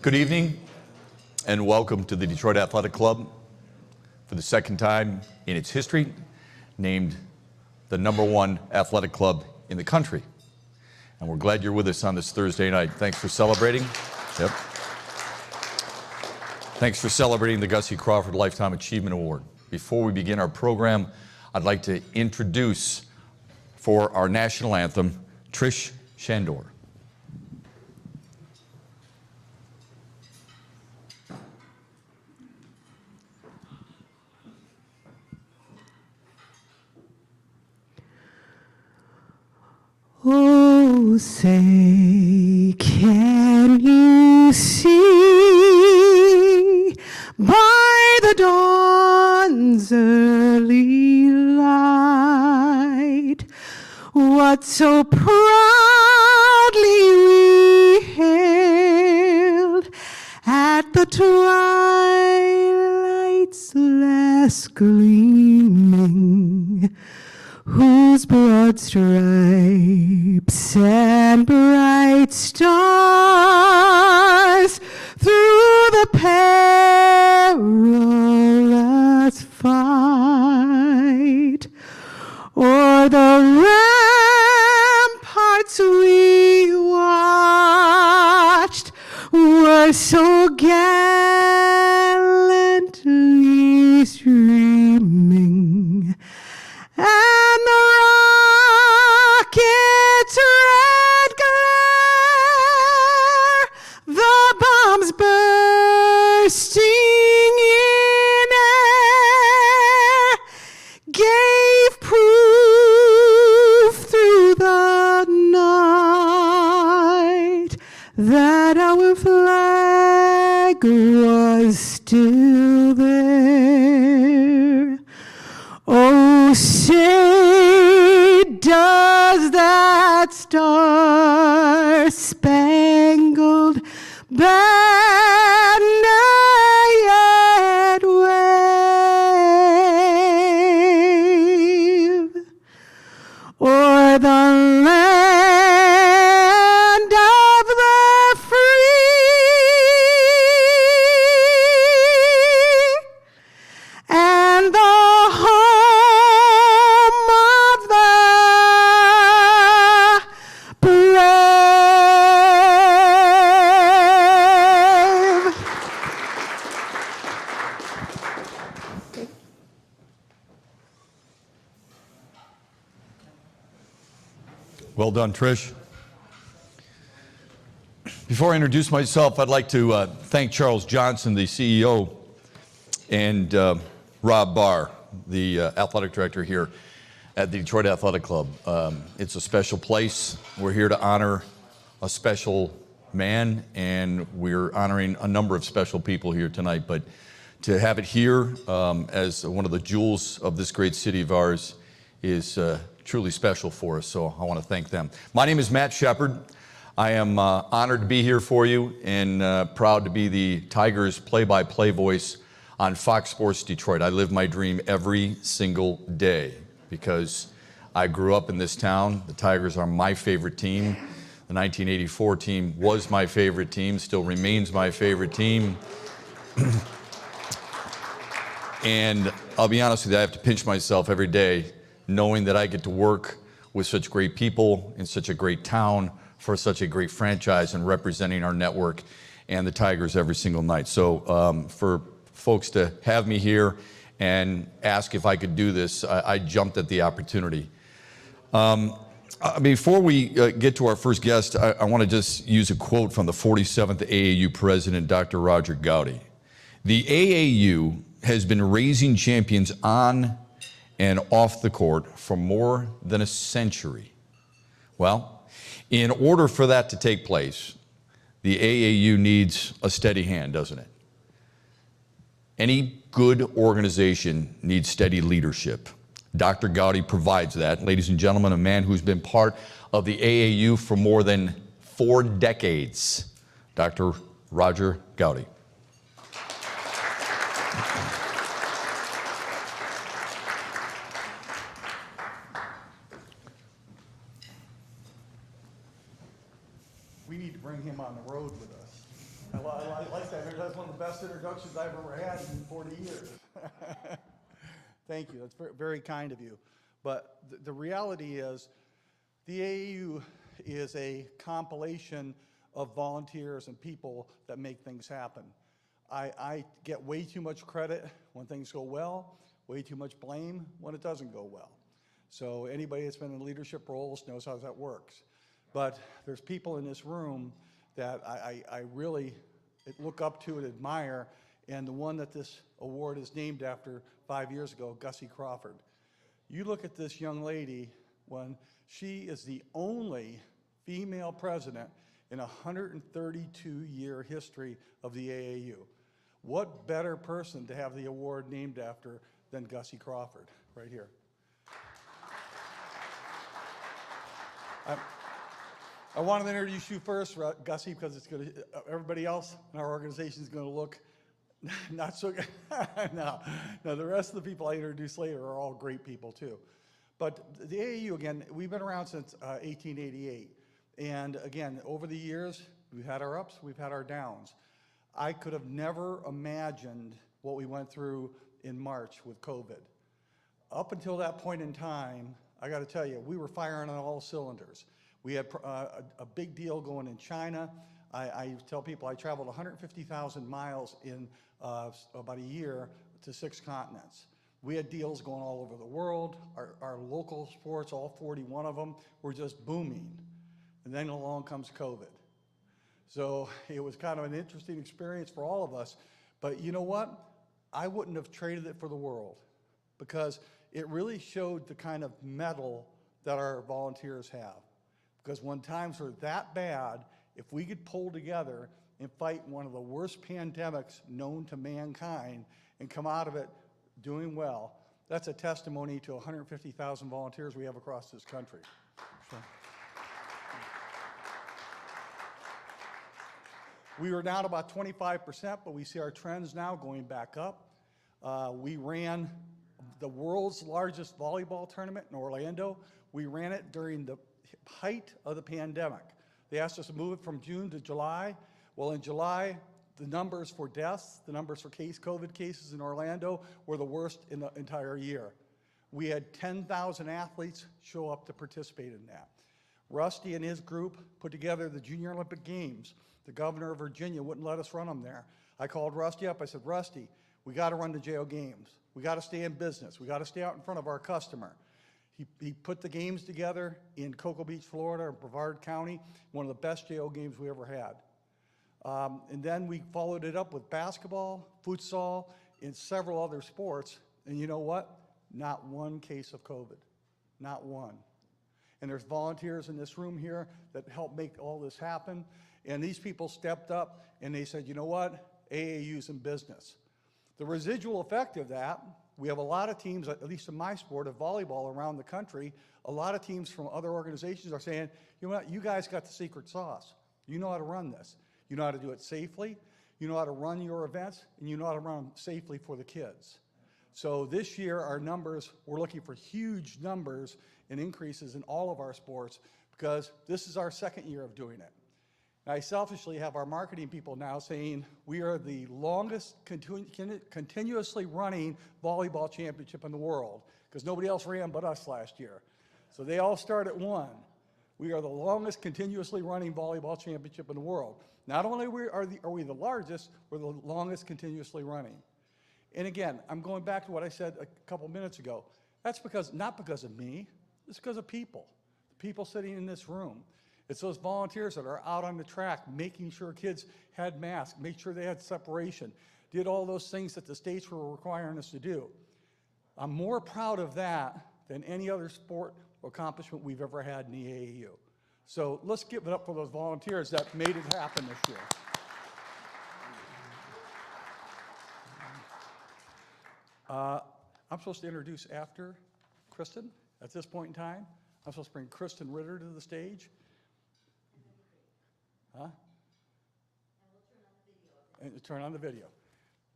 Good evening and welcome to the Detroit Athletic Club. For the second time in its history, named the #1 athletic club in the country. And we're glad you're with us on this Thursday night. Thanks for celebrating. Yep. Thanks for celebrating the Gussie Crawford Lifetime Achievement Award. Before we begin our program, I'd like to introduce for our national anthem, Trish Shandor. Oh, say, can you see by the dawn's early light what so proudly we hailed at the twilight's last gleaming, whose broad stripes and bright stars through the perilous fight o'er the ramparts we watched were so gallantly streaming, and the rocket's red glare, the bombs bursting in air, gave proof through the night that our flag was still there. Oh, say, does that star-spangled banner yet wave o'er the land of the free and the home of the brave? Well done, Trish. Before I introduce myself, I'd like to thank Charles Johnson, the CEO, and Rob Barr, the athletic director here at the Detroit Athletic Club. It's a special place. We're here to honor a special man, and we're honoring a number of special people here tonight. But to have it here as one of the jewels of this great city of ours is truly special for us, so I want to thank them. My name is Matt Shepard. I am honored to be here for you and proud to be the Tigers play-by-play voice on Fox Sports Detroit. I live my dream every single day because I grew up in this town. The Tigers are my favorite team. The 1984 team was my favorite team, still remains my favorite team. And I'll be honest with you, I have to pinch myself every day knowing that I get to work with such great people in such a great town for such a great franchise and representing our network and the Tigers every single night. So for folks to have me here and ask if I could do this, I jumped at the opportunity. Before we get to our first guest, I want to just use a quote from the 47th AAU president, Dr. Roger Gowdy. The AAU has been raising champions on and off the court for more than a century. Well, in order for that to take place, the AAU needs a steady hand, doesn't it? Any good organization needs steady leadership. Dr. Gowdy provides that. Ladies and gentlemen, a man who's been part of the AAU for more than 4 decades, Dr. Roger Gowdy. We need to bring him on the road with us. I I like that. That's one of the best introductions I've ever had in 40 years. Thank you. That's very, very kind of you. But the reality is, the AAU is a compilation of volunteers and people that make things happen. I get way too much credit when things go well, way too much blame when it doesn't go well. So anybody that's been in leadership roles knows how that works. But there's people in this room that I really look up to and admire, and the one that this award is named after 5 years ago, Gussie Crawford. You look at this young lady when she is the only female president in a 132-year history of the AAU. What better person to have the award named after than Gussie Crawford, right here. I wanted to introduce you first, Gussie, because it's going to, everybody else in our organization is going to look not so good. No, the rest of the people I introduce later are all great people too. But the AAU, again, we've been around since 1888. And again, over the years, we've had our ups, we've had our downs. I could have never imagined what we went through in March with COVID. Up until that point in time, I got to tell you, we were firing on all cylinders. We had a big deal going in China. I tell people I traveled 150,000 miles in about a year to 6 continents. We had deals going all over the world. Our local sports, all 41 of them, were just booming. And then along comes COVID. So it was kind of an interesting experience for all of us. But you know what? I wouldn't have traded it for the world, because it really showed the kind of mettle that our volunteers have. Because when times are that bad, if we could pull together and fight one of the worst pandemics known to mankind and come out of it doing well, that's a testimony to 150,000 volunteers we have across this country. So. We were down about 25%, but we see our trends now going back up. We ran the world's largest volleyball tournament in Orlando. We ran it during the height of the pandemic. They asked us to move it from June to July. Well, in July, the numbers for deaths, the numbers for COVID cases in Orlando were the worst in the entire year. We had 10,000 athletes show up to participate in that. Rusty and his group put together the Junior Olympic Games. The governor of Virginia wouldn't let us run them there. I called Rusty up. I said, Rusty, we got to run the JO Games. We got to stay in business. We got to stay out in front of our customer. He put the games together in Cocoa Beach, Florida, in Brevard County, one of the best JO Games we ever had. And then we followed it up with basketball, futsal, and several other sports. And you know what? Not one case of COVID. Not one. And there's volunteers in this room here that helped make all this happen. And these people stepped up and they said, you know what? AAU's in business. The residual effect of that, we have a lot of teams, at least in my sport of volleyball around the country, a lot of teams from other organizations are saying, you know what, you guys got the secret sauce. You know how to run this. You know how to do it safely. You know how to run your events, and you know how to run them safely for the kids. So this year, our numbers, we're looking for huge numbers and increases in all of our sports, because this is our second year of doing it. I selfishly have our marketing people now saying we are the longest continuously running volleyball championship in the world, because nobody else ran but us last year. So they all start at 1. We are the longest continuously running volleyball championship in the world. Not only are we the largest, we're the longest continuously running. And again, I'm going back to what I said a couple minutes ago. That's not because of me, it's because of people. The people sitting in this room. It's those volunteers that are out on the track, making sure kids had masks, made sure they had separation, did all those things that the states were requiring us to do. I'm more proud of that than any other sport or accomplishment we've ever had in the AAU. So let's give it up for those volunteers that made it happen this year. I'm supposed to introduce after Kristen at this point in time. I'm supposed to bring Kristen Ritter to the stage. Huh? And turn on the video.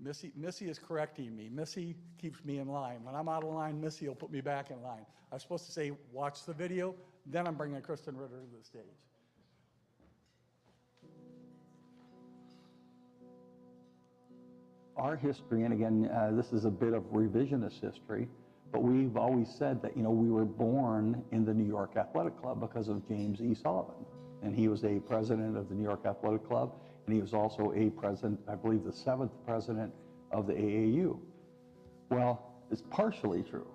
Missy is correcting me. Missy keeps me in line. When I'm out of line, Missy will put me back in line. I'm supposed to say, watch the video, then I'm bringing Kristen Ritter to the stage. our history, and again, this is a bit of revisionist history, but we've always said that, we were born in the New York Athletic Club because of James E. Sullivan. And he was a president of the New York Athletic Club, and he was also a president, I believe the 7th president of the AAU. Well, it's partially true.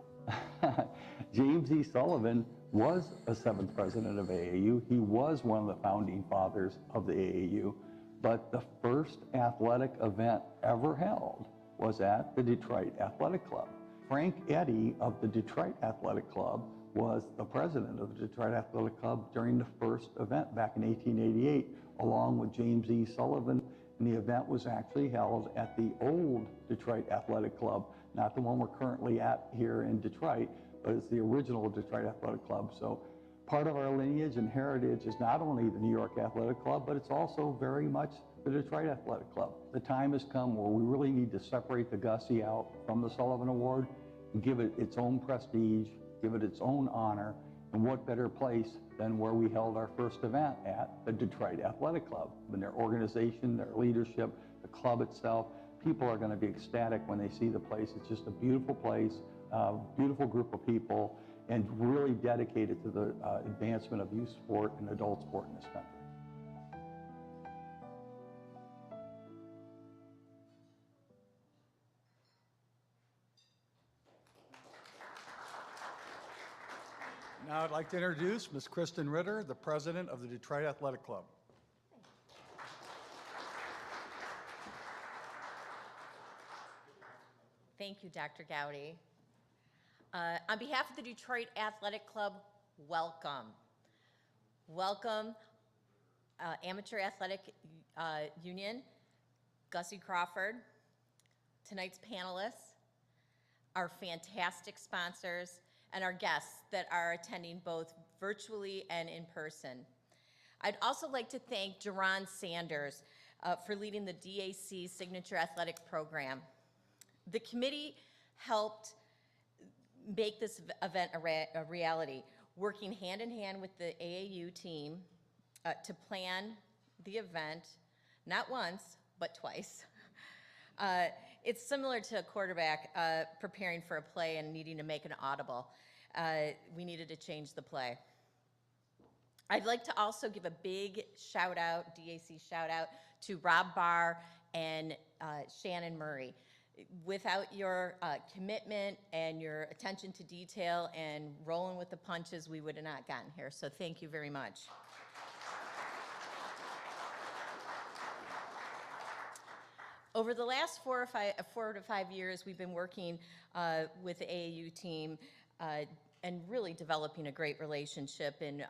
James E. Sullivan was a 7th president of AAU. He was one of the founding fathers of the AAU, but the first athletic event ever held was at the Detroit Athletic Club. Frank Eddy of the Detroit Athletic Club was the president of the Detroit Athletic Club during the first event back in 1888, along with James E. Sullivan, and the event was actually held at the old Detroit Athletic Club, not the one we're currently at here in Detroit, but it's the original Detroit Athletic Club. So part of our lineage and heritage is not only the New York Athletic Club, but it's also very much the Detroit Athletic Club. The time has come where we really need to separate the Gussie out from the Sullivan Award and give it its own prestige, give it its own honor, and what better place than where we held our first event at the Detroit Athletic Club. And their organization, their leadership, the club itself, people are going to be ecstatic when they see the place. It's just a beautiful place, a beautiful group of people, and really dedicated to the advancement of youth sport and adult sport in this country. Now I'd like to introduce Ms. Kristen Ritter, the president of the Detroit Athletic Club. Thank you, Dr. Gowdy. On behalf of the Detroit Athletic Club, welcome. Welcome, Amateur Athletic Union, Gussie Crawford, tonight's panelists, our fantastic sponsors, and our guests that are attending both virtually and in person. I'd also like to thank Jerron Sanders for leading the DAC Signature Athletic Program. The committee helped make this event a reality, working hand in hand with the AAU team to plan the event, not once, but twice. It's similar to a quarterback preparing for a play and needing to make an audible. We needed to change the play. I'd like to also give a big shout out, DAC shout out, to Rob Barr and Shannon Murray. Without your commitment and your attention to detail and rolling with the punches, we would have not gotten here. So thank you very much. Over the last 4 to 5 years, we've been working with the AAU team and really developing a great relationship. And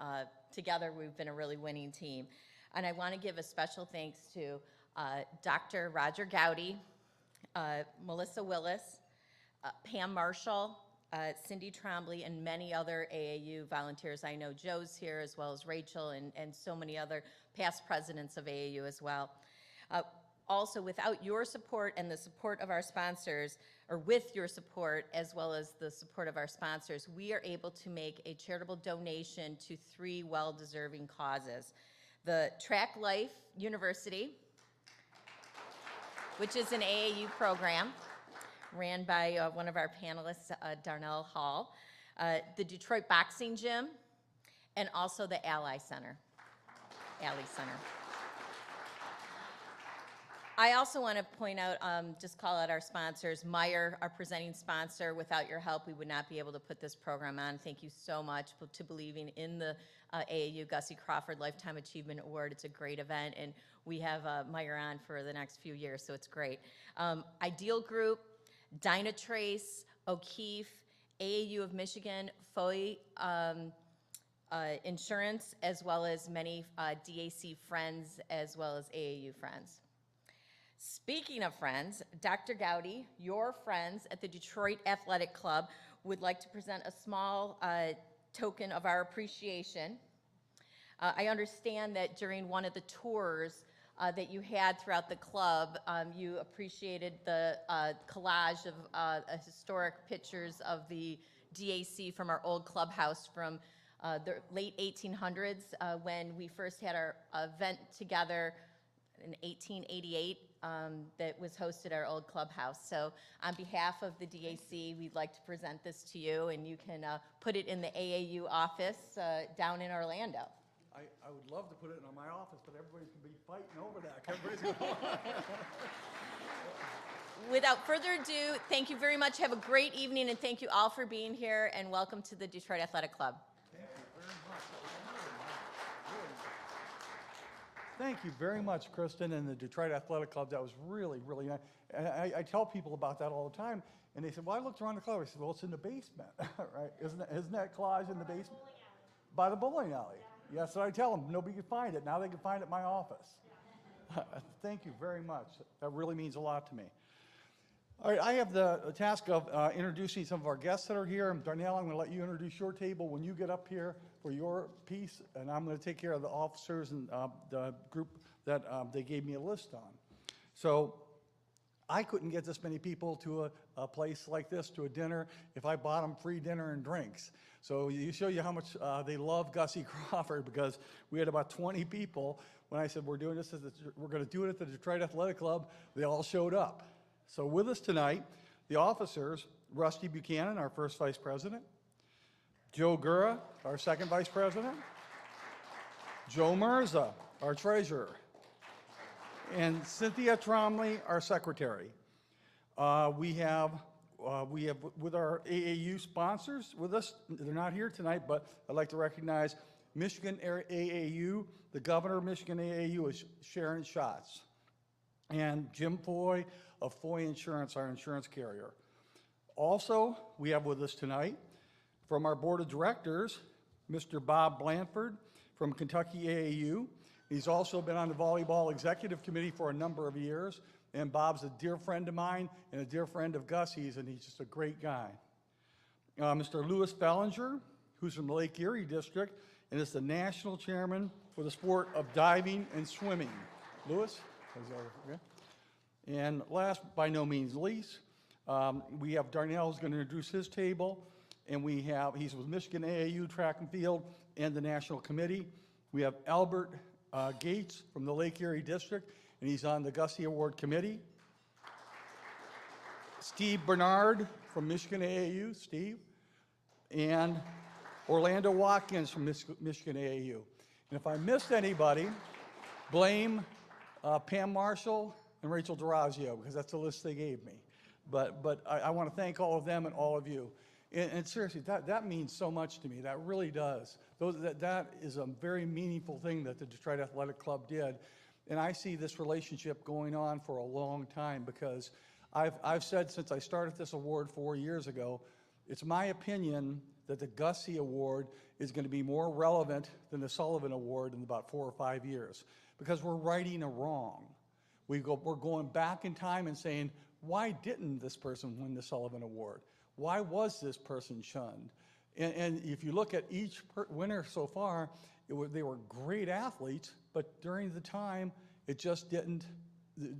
together, we've been a really winning team. And I want to give a special thanks to Dr. Roger Gowdy, Melissa Willis, Pam Marshall, Cindy Trombley, and many other AAU volunteers. I know Joe's here, as well as Rachel, and so many other past presidents of AAU as well. Also, without your support and the support of our sponsors, or with your support as well as the support of our sponsors, we are able to make a charitable donation to 3 well-deserving causes. The Track Life University, which is an AAU program ran by one of our panelists, Darnell Hall, the Detroit Boxing Gym, and also the Ali Center. I also want to point out, just call out our sponsors. Meyer, our presenting sponsor. Without your help, we would not be able to put this program on. Thank you so much to believing in the AAU Gussie Crawford Lifetime Achievement Award. It's a great event, and we have Meyer on for the next few years, so it's great. Ideal Group, Dynatrace, O'Keefe, AAU of Michigan, Foy Insurance, as well as many DAC friends, as well as AAU friends. Speaking of friends, Dr. Gowdy, your friends at the Detroit Athletic Club would like to present a small token of our appreciation. I understand that during one of the tours that you had throughout the club, you appreciated the collage of historic pictures of the DAC from our old clubhouse from the late 1800s when we first had our event together in 1888 that was hosted at our old clubhouse. So on behalf of the DAC, we'd like to present this to you, and you can put it in the AAU office down in Orlando. I would love to put it in my office, but everybody's going to be fighting over that. Everybody's going Without further ado, thank you very much. Have a great evening, and thank you all for being here, and welcome to the Detroit Athletic Club. Thank you very much, Kristen, and the Detroit Athletic Club. That was really, really nice. And I tell people about that all the time, and they said, well, I looked around the club. I said, well, it's in the basement, right? Isn't that collage in the basement? By the bowling alley. Yeah, that's what I tell them. Nobody can find it. Now they can find it in my office. Thank you very much. That really means a lot to me. All right, I have the task of introducing some of our guests that are here. Darnell, I'm going to let you introduce your table when you get up here for your piece, and I'm going to take care of the officers and the group that they gave me a list on. So I couldn't get this many people to a place like this, to a dinner, if I bought them free dinner and drinks. So you show you how much they love Gussie Crawford, because we had about 20 people. When I said we're doing this, we're going to do it at the Detroit Athletic Club, they all showed up. So with us tonight, the officers, Rusty Buchanan, our first vice president, Joe Gura, our second vice president, Joe Mirza, our treasurer, and Cynthia Tromley, our secretary. We have with our AAU sponsors with us. They're not here tonight, but I'd like to recognize Michigan AAU. The governor of Michigan AAU is Sharon Schatz, and Jim Foy of Foy Insurance, our insurance carrier. Also, we have with us tonight from our board of directors, Mr. Bob Blanford from Kentucky AAU. He's also been on the volleyball executive committee for a number of years, and Bob's a dear friend of mine and a dear friend of Gussie's, and he's just a great guy. Mr. Louis Bellinger, who's from the Lake Erie district, and is the national chairman for the sport of diving and swimming. Louis? Okay. And last, by no means least, we have Darnell who's going to introduce his table, and he's with Michigan AAU Track and Field and the National Committee. We have Albert Gates from the Lake Erie District, and he's on the Gussie Award Committee. Steve Bernard from Michigan AAU, Steve, and Orlando Watkins from Michigan AAU. And if I missed anybody, blame Pam Marshall and Rachel D'Orazio, because that's the list they gave me. But I want to thank all of them and all of you. And seriously, that means so much to me. That really does. That is a very meaningful thing that the Detroit Athletic Club did. And I see this relationship going on for a long time, because I've said since I started this award 4 years ago, it's my opinion that the Gussie Award is going to be more relevant than the Sullivan Award in about 4 or 5 years, because we're righting a wrong. We're going back in time and saying, why didn't this person win the Sullivan Award? Why was this person shunned? And if you look at each winner so far, they were great athletes, but during the time, it just didn't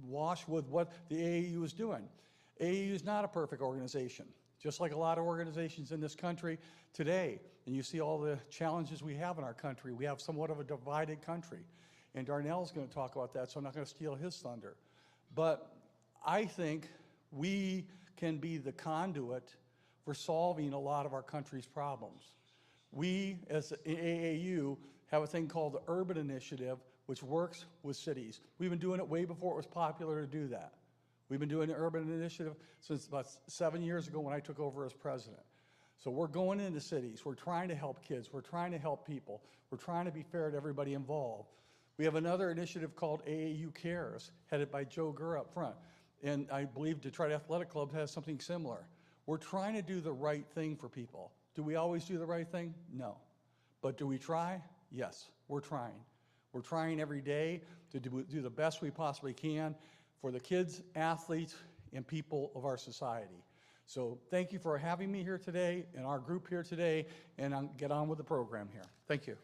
wash with what the AAU was doing. AAU is not a perfect organization, just like a lot of organizations in this country today. And you see all the challenges we have in our country. We have somewhat of a divided country. And Darnell's going to talk about that, so I'm not going to steal his thunder. But I think we can be the conduit for solving a lot of our country's problems. We, as AAU, have a thing called the Urban Initiative, which works with cities. We've been doing it way before it was popular to do that. We've been doing the Urban Initiative since about 7 years ago when I took over as president. So we're going into cities. We're trying to help kids. We're trying to help people. We're trying to be fair to everybody involved. We have another initiative called AAU Cares, headed by Joe Gura up front. And I believe Detroit Athletic Club has something similar. We're trying to do the right thing for people. Do we always do the right thing? No. But do we try? Yes, we're trying. We're trying every day to do the best we possibly can for the kids, athletes, and people of our society. So thank you for having me here today and our group here today, and I'll get on with the program here. Thank you.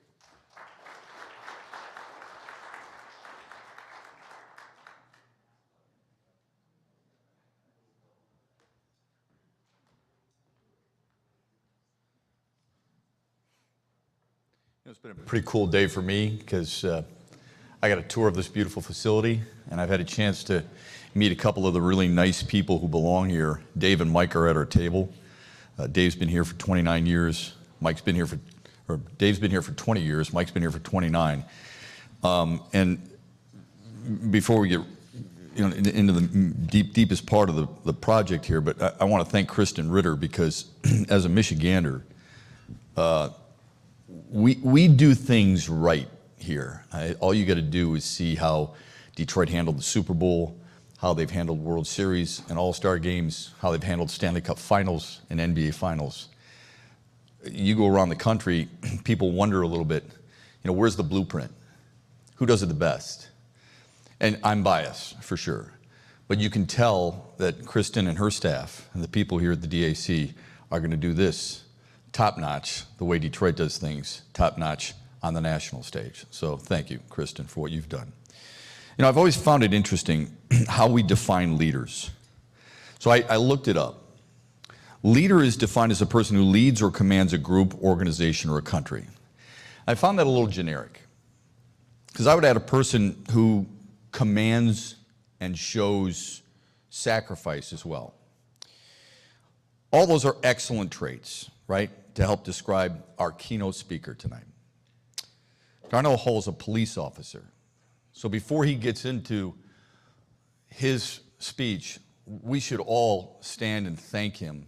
It's been a pretty cool day for me, because I got a tour of this beautiful facility, and I've had a chance to meet a couple of the really nice people who belong here. Dave and Mike are at our table. Dave's been here for 29 years. Dave's been here for 20 years. Mike's been here for 29. And before we get into the deepest part of the project here, but I want to thank Kristen Ritter because as a Michigander, we do things right here. All you got to do is see how Detroit handled the Super Bowl, how they've handled World Series and All-Star games, how they've handled Stanley Cup Finals and NBA Finals. You go around the country, people wonder a little bit, where's the blueprint? Who does it the best? And I'm biased, for sure. But you can tell that Kristen and her staff and the people here at the DAC are going to do this top-notch, the way Detroit does things, top-notch on the national stage. So thank you, Kristen, for what you've done. I've always found it interesting how we define leaders. So I looked it up. Leader is defined as a person who leads or commands a group, organization, or a country. I found that a little generic because I would add a person who commands and shows sacrifice as well. All those are excellent traits, right, to help describe our keynote speaker tonight. Darnell Hall is a police officer. So before he gets into his speech, we should all stand and thank him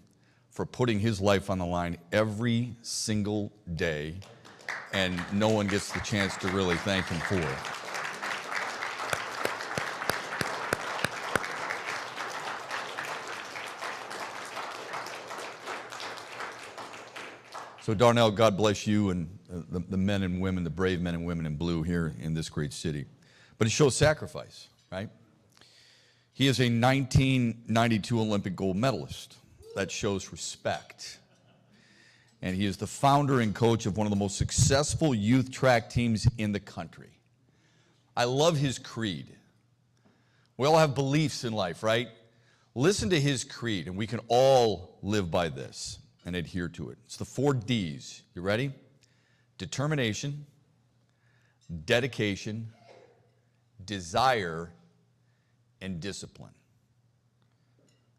for putting his life on the line every single day, and no one gets the chance to really thank him for it. So Darnell, God bless you and the men and women, the brave men and women in blue here in this great city. But it shows sacrifice, right? He is a 1992 Olympic gold medalist. That shows respect. And he is the founder and coach of one of the most successful youth track teams in the country. I love his creed. We all have beliefs in life, right? Listen to his creed, and we can all live by this and adhere to it. It's the 4 Ds. You ready? Determination, dedication, desire, and discipline.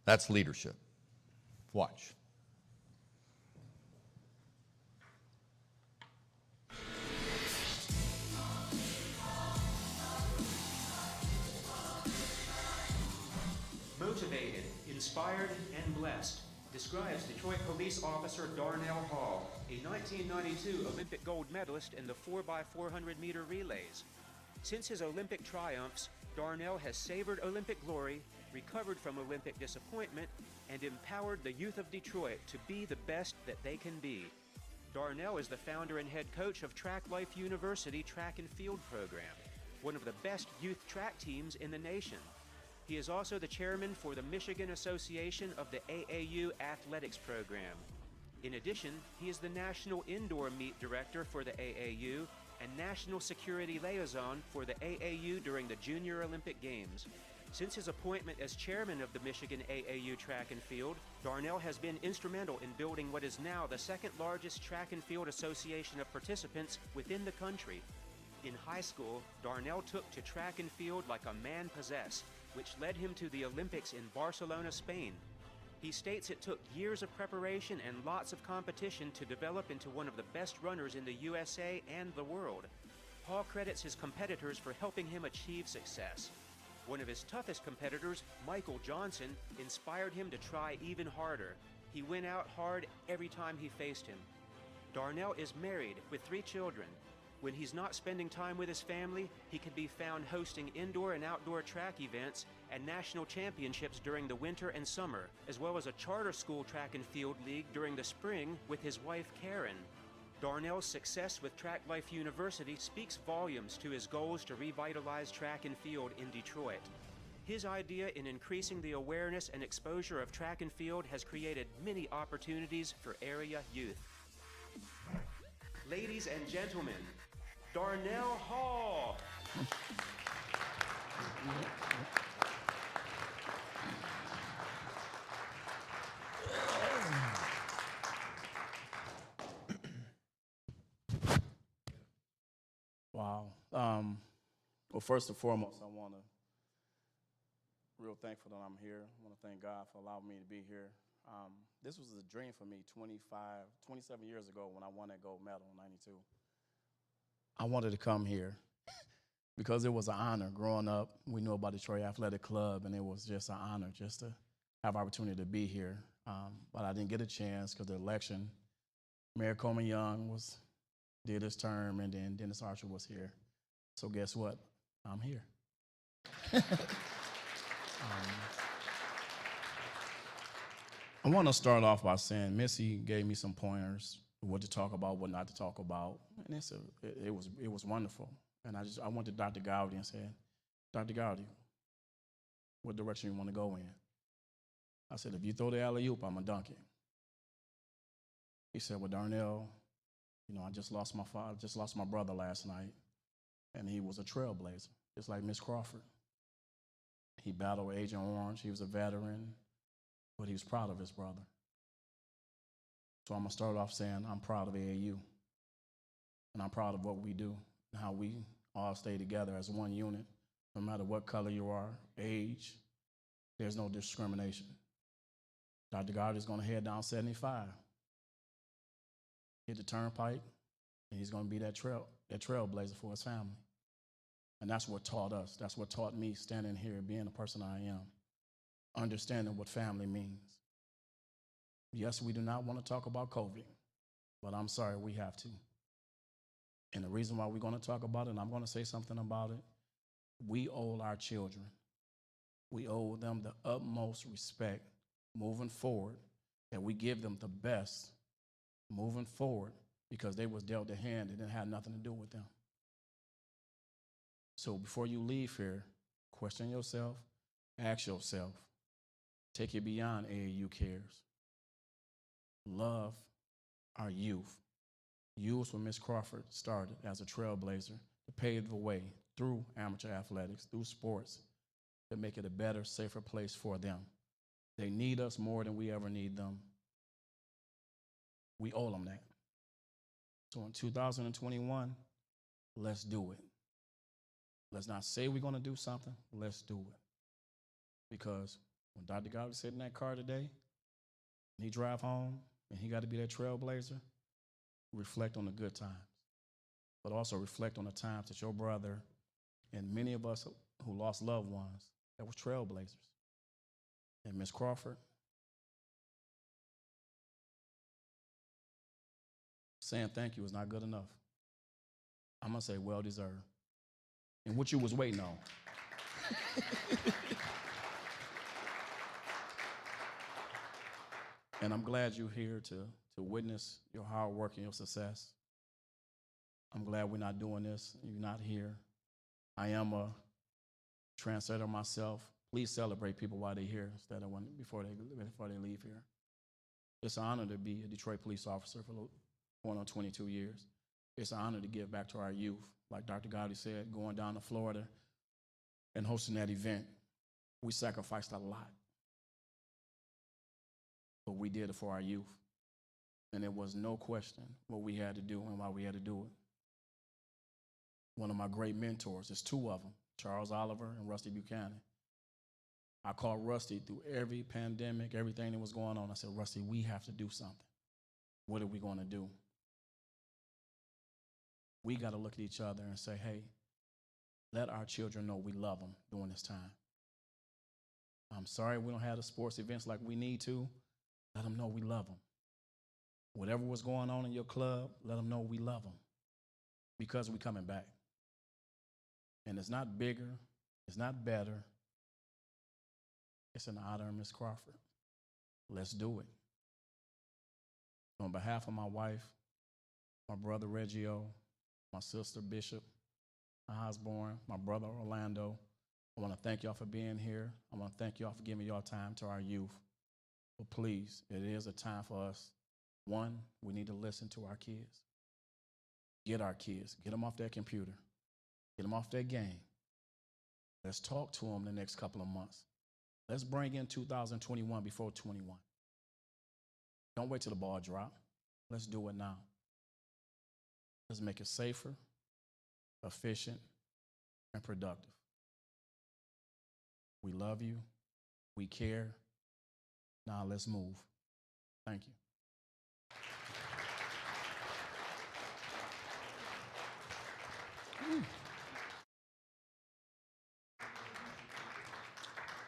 That's leadership. Watch. Motivated, inspired, and blessed describes Detroit police officer Darnell Hall, a 1992 Olympic gold medalist in the 4x400 meter relays. Since his Olympic triumphs, Darnell has savored Olympic glory, recovered from Olympic disappointment, and empowered the youth of Detroit to be the best that they can be. Darnell is the founder and head coach of Track Life University Track and Field Program, one of the best youth track teams in the nation. He is also the chairman for the Michigan Association of the AAU Athletics Program. In addition, he is the National Indoor Meet Director for the AAU and National Security Liaison for the AAU during the Junior Olympic Games. Since his appointment as chairman of the Michigan AAU Track and Field, Darnell has been instrumental in building what is now the second largest track and field association of participants within the country. In high school, Darnell took to track and field like a man possessed, which led him to the Olympics in Barcelona, Spain. He states it took years of preparation and lots of competition to develop into one of the best runners in the USA and the world. Hall credits his competitors for helping him achieve success. One of his toughest competitors, Michael Johnson, inspired him to try even harder. He went out hard every time he faced him. Darnell is married with 3 children. When he's not spending time with his family, he can be found hosting indoor and outdoor track events and national championships during the winter and summer, as well as a charter school track and field league during the spring with his wife, Karen. Darnell's success with Track Life University speaks volumes to his goals to revitalize track and field in Detroit. His idea in increasing the awareness and exposure of track and field has created many opportunities for area youth. Ladies and gentlemen, Darnell Hall. Wow. Well, first and foremost, I want to real thankful that I'm here. I want to thank God for allowing me to be here. This was a dream for me 27 years ago when I won that gold medal in '92. I wanted to come here because it was an honor. Growing up, we knew about Detroit Athletic Club, and it was just an honor just to have opportunity to be here. But I didn't get a chance because the election, Mayor Coleman Young did his term, and then Dennis Archer was here. So guess what? I'm here. I want to start off by saying Missy gave me some pointers, what to talk about, what not to talk about, and it was wonderful. And I went to Dr. Gowdy and said, Dr. Gowdy, what direction you want to go in? I said, if you throw the alley-oop, I'm going to dunk it. He said, well, Darnell, I just lost my father, just lost my brother last night, and he was a trailblazer, just like Miss Crawford. He battled with Agent Orange. He was a veteran, but he was proud of his brother. So I'm going to start off saying I'm proud of AAU, and I'm proud of what we do and how we all stay together as one unit, no matter what color you are, age, there's no discrimination. Dr. Gowdy is going to head down 75, hit the turnpike, and he's going to be that trailblazer for his family. And that's what taught us. That's what taught me standing here, being the person I am, understanding what family means. Yes, we do not want to talk about COVID, but I'm sorry, we have to. And the reason why we're going to talk about it, and I'm going to say something about it, we owe our children. We owe them the utmost respect moving forward, that we give them the best moving forward, because they was dealt a hand that didn't have nothing to do with them. So before you leave here, question yourself, ask yourself, take it beyond AAU cares. Love our youth. Use what Miss Crawford started as a trailblazer to pave the way through amateur athletics, through sports, to make it a better, safer place for them. They need us more than we ever need them. We owe them that. So in 2021, let's do it. Let's not say we're going to do something. Let's do it. Because when Dr. Gowdy sit in that car today, and he drive home, and he got to be that trailblazer, reflect on the good times, but also reflect on the times that your brother and many of us who lost loved ones that were trailblazers. And Miss Crawford, saying thank you is not good enough. I'm going to say well deserved. And what you was waiting on. And I'm glad you're here to witness your hard work and your success. I'm glad we're not doing this. You're not here. I am a trendsetter myself. Please celebrate people while they're here instead of before they leave here. It's an honor to be a Detroit police officer for going on 22 years. It's an honor to give back to our youth. Like Dr. Gowdy said, going down to Florida and hosting that event, we sacrificed a lot. But we did it for our youth. And there was no question what we had to do and why we had to do it. One of my great mentors, there's two of them, Charles Oliver and Rusty Buchanan. I called Rusty through every pandemic, everything that was going on. I said, Rusty, we have to do something. What are we going to do? We got to look at each other and say, hey, let our children know we love them during this time. I'm sorry we don't have the sports events like we need to. Let them know we love them. Whatever was going on in your club, let them know we love them, because we're coming back. And it's not bigger, it's not better. It's an honor of Miss Crawford. Let's do it. On behalf of my wife, my brother Reggio, my sister Bishop, my husband, my brother Orlando, I want to thank y'all for being here. I want to thank y'all for giving y'all time to our youth. But please, it is a time for us. One, we need to listen to our kids. Get our kids. Get them off their computer. Get them off their game. Let's talk to them the next couple of months. Let's bring in 2021 before 21. Don't wait till the ball drop. Let's do it now. Let's make it safer, efficient, and productive. We love you. We care. Now let's move. Thank you.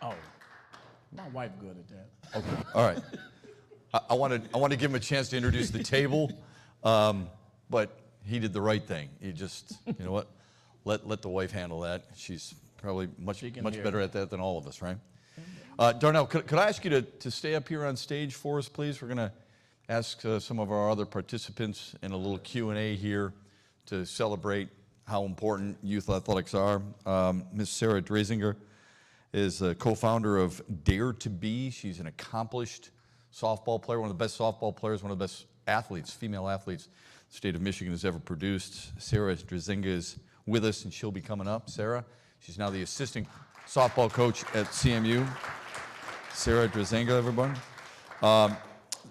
Oh, my wife good at that. Okay, all right. I want to give him a chance to introduce the table, but he did the right thing. He just, you know what, let the wife handle that. She's probably much better at that than all of us, right? Darnell, could I ask you to stay up here on stage for us, please? We're going to ask some of our other participants in a little Q&A here to celebrate how important youth athletics are. Ms. Sarah Dresinger is a co-founder of Dare to Be. She's an accomplished softball player, one of the best softball players, one of the best athletes, female athletes the state of Michigan has ever produced. Sarah Dresinger is with us, and she'll be coming up. Sarah, she's now the assistant softball coach at CMU. Sarah Dresinger, everyone.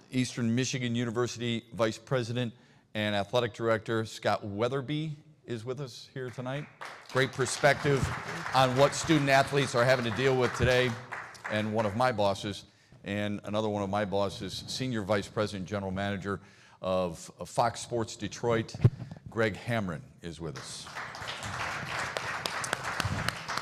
Eastern Michigan University Vice President and Athletic Director Scott Weatherby is with us here tonight. Great perspective on what student athletes are having to deal with today. And one of my bosses, and another one of my bosses, Senior Vice President, General Manager of Fox Sports Detroit, Greg Hamrin, is with us.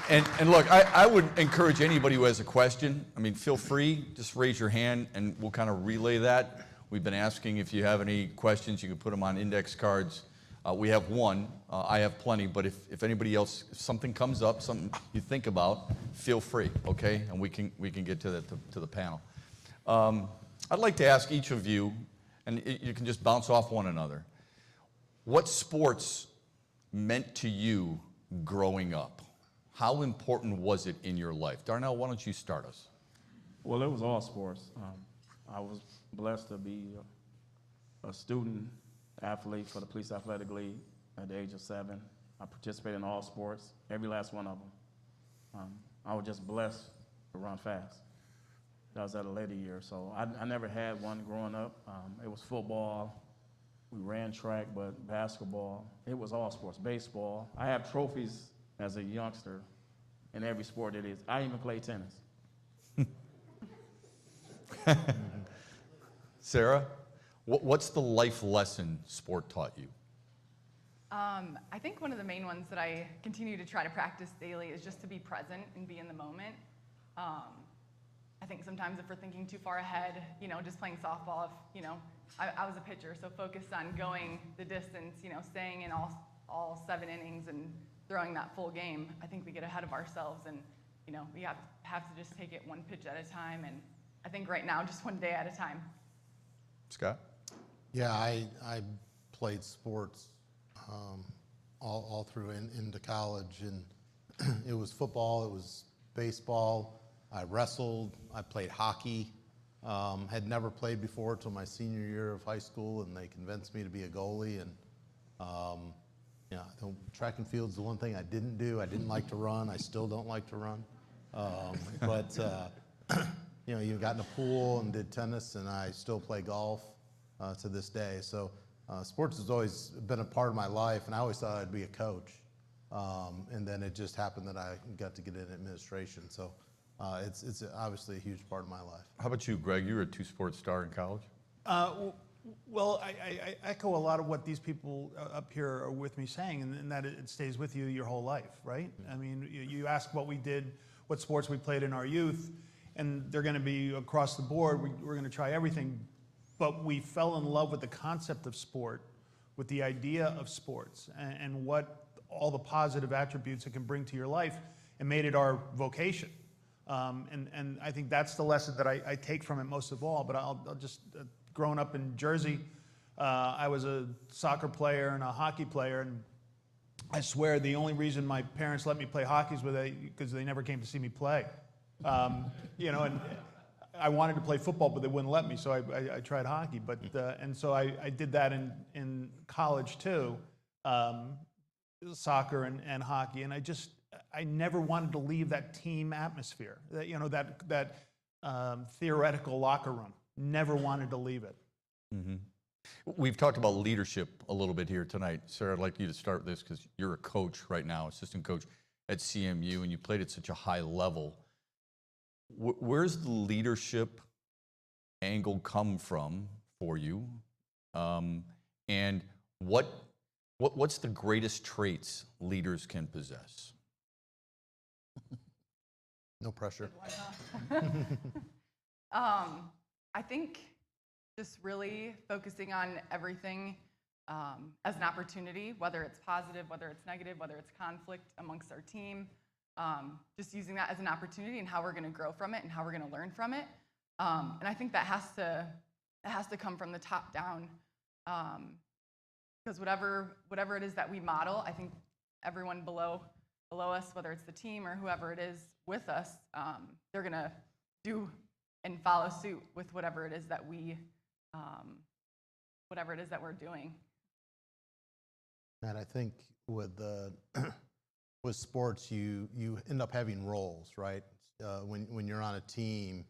And look, I would encourage anybody who has a question, I mean, feel free, just raise your hand and we'll kind of relay that. We've been asking if you have any questions, you can put them on index cards. We have one, I have plenty, but if anybody else, if something comes up, something you think about, feel free, okay? And we can get to the panel. I'd like to ask each of you, and you can just bounce off one another, what sports meant to you growing up? How important was it in your life? Darnell, why don't you start us? Well, it was all sports. I was blessed to be a student athlete for the Police Athletic League at the age of 7. I participated in all sports, every last one of them. I was just blessed to run fast. That was at a later year, so I never had one growing up. It was football. We ran track, but basketball, it was all sports. Baseball. I have trophies as a youngster in every sport it is. I even played tennis. Sarah, what's the life lesson sport taught you? I think one of the main ones that I continue to try to practice daily is just to be present and be in the moment. I think sometimes if we're thinking too far ahead, just playing softball, I was a pitcher, so focused on going the distance, staying in all 7 innings and throwing that full game, I think we get ahead of ourselves and, we have to just take it one pitch at a time. And I think right now, just one day at a time. Scott? Yeah, I played sports all through into college, and it was football, it was baseball, I wrestled, I played hockey, had never played before till my senior year of high school, and they convinced me to be a goalie. And track and field's the one thing I didn't do. I didn't like to run. I still don't like to run. But you got in a pool and did tennis, and I still play golf to this day. So sports has always been a part of my life, and I always thought I'd be a coach. And then it just happened that I got to get in administration. So it's obviously a huge part of my life. How about you, Greg? You were a 2-sport star in college? Well, I echo a lot of what these people up here are with me saying, and that it stays with you your whole life, right? I mean, you ask what we did, what sports we played in our youth, and they're going to be across the board. We're going to try everything, but we fell in love with the concept of sport, with the idea of sports, and what all the positive attributes it can bring to your life, and made it our vocation. And I think that's the lesson that I take from it most of all. But I'll just growing up in Jersey, I was a soccer player and a hockey player, and I swear the only reason my parents let me play hockey is because they never came to see me play. And I wanted to play football, but they wouldn't let me, so I tried hockey. But and so I did that in college too, soccer and hockey, and I never wanted to leave that team atmosphere, that theoretical locker room. Never wanted to leave it. Mm-hmm. We've talked about leadership a little bit here tonight. Sarah, I'd like you to start this because you're a coach right now, assistant coach at CMU, and you played at such a high level. Where's the leadership angle come from for you? And what's the greatest traits leaders can possess? No pressure. I think just really focusing on everything as an opportunity, whether it's positive, whether it's negative, whether it's conflict amongst our team, just using that as an opportunity and how we're going to grow from it and how we're going to learn from it. And I think that has to come from the top down, because whatever it is that we model, I think everyone below us, whether it's the team or whoever it is with us, they're going to do and follow suit with whatever it is that we're doing. And I think with with sports, you end up having roles, right? When you're on a team,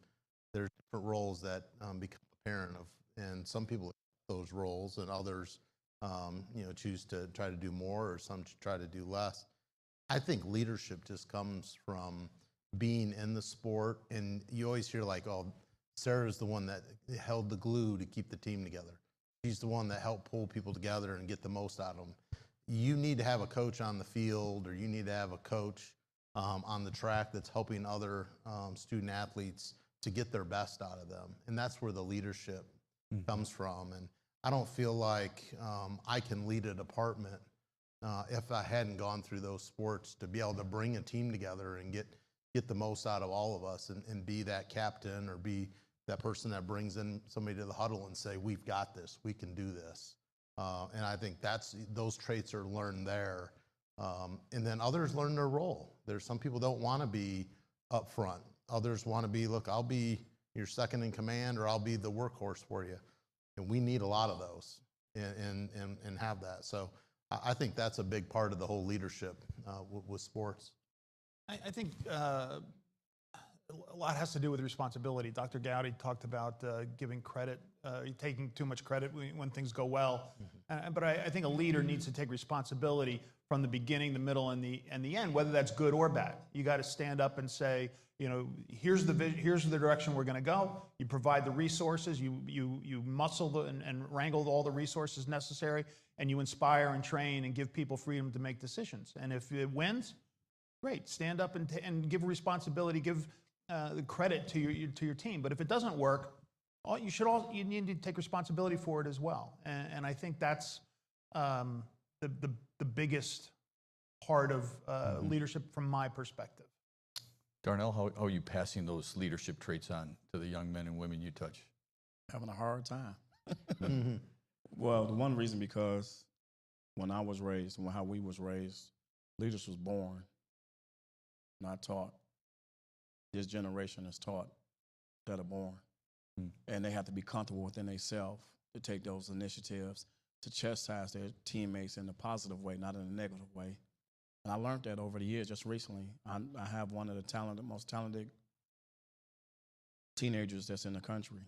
there's different roles that become apparent and some people have those roles, and others, choose to try to do more, or some try to do less. I think leadership just comes from being in the sport, and you always hear like, "Oh, Sarah's the one that held the glue to keep the team together. She's the one that helped pull people together and get the most out of them." You need to have a coach on the field, or you need to have a coach on the track that's helping other student athletes to get their best out of them. And that's where the leadership comes from. And I don't feel like I can lead a department if I hadn't gone through those sports to be able to bring a team together and get the most out of all of us, and be that captain, or be that person that brings in somebody to the huddle and say, "We've got this, we can do this." And I think those traits are learned there. And then others learn their role. There's some people don't want to be up front. Others want to be, "Look, I'll be your second in command, or I'll be the workhorse for you." And we need a lot of those and have that. So I think that's a big part of the whole leadership with sports. I think a lot has to do with responsibility. Dr. Gowdy talked about giving credit, taking too much credit when things go well. But I think a leader needs to take responsibility from the beginning, the middle, and the end, whether that's good or bad. You got to stand up and say, here's the direction we're going to go. You provide the resources, you muscle and wrangle all the resources necessary, and you inspire and train and give people freedom to make decisions. And if it wins, great. Stand up and give responsibility, give the credit to your team. But if it doesn't work, you need to take responsibility for it as well. And I think that's the biggest part of leadership from my perspective. Darnell, how are you passing those leadership traits on to the young men and women you touch? Having a hard time. Well, the one reason, because when I was raised, how we was raised, leaders was born, not taught. This generation is taught that are born. And they have to be comfortable within themselves to take those initiatives to chastise their teammates in a positive way, not in a negative way. And I learned that over the years, just recently. I have one of the most talented teenagers that's in the country,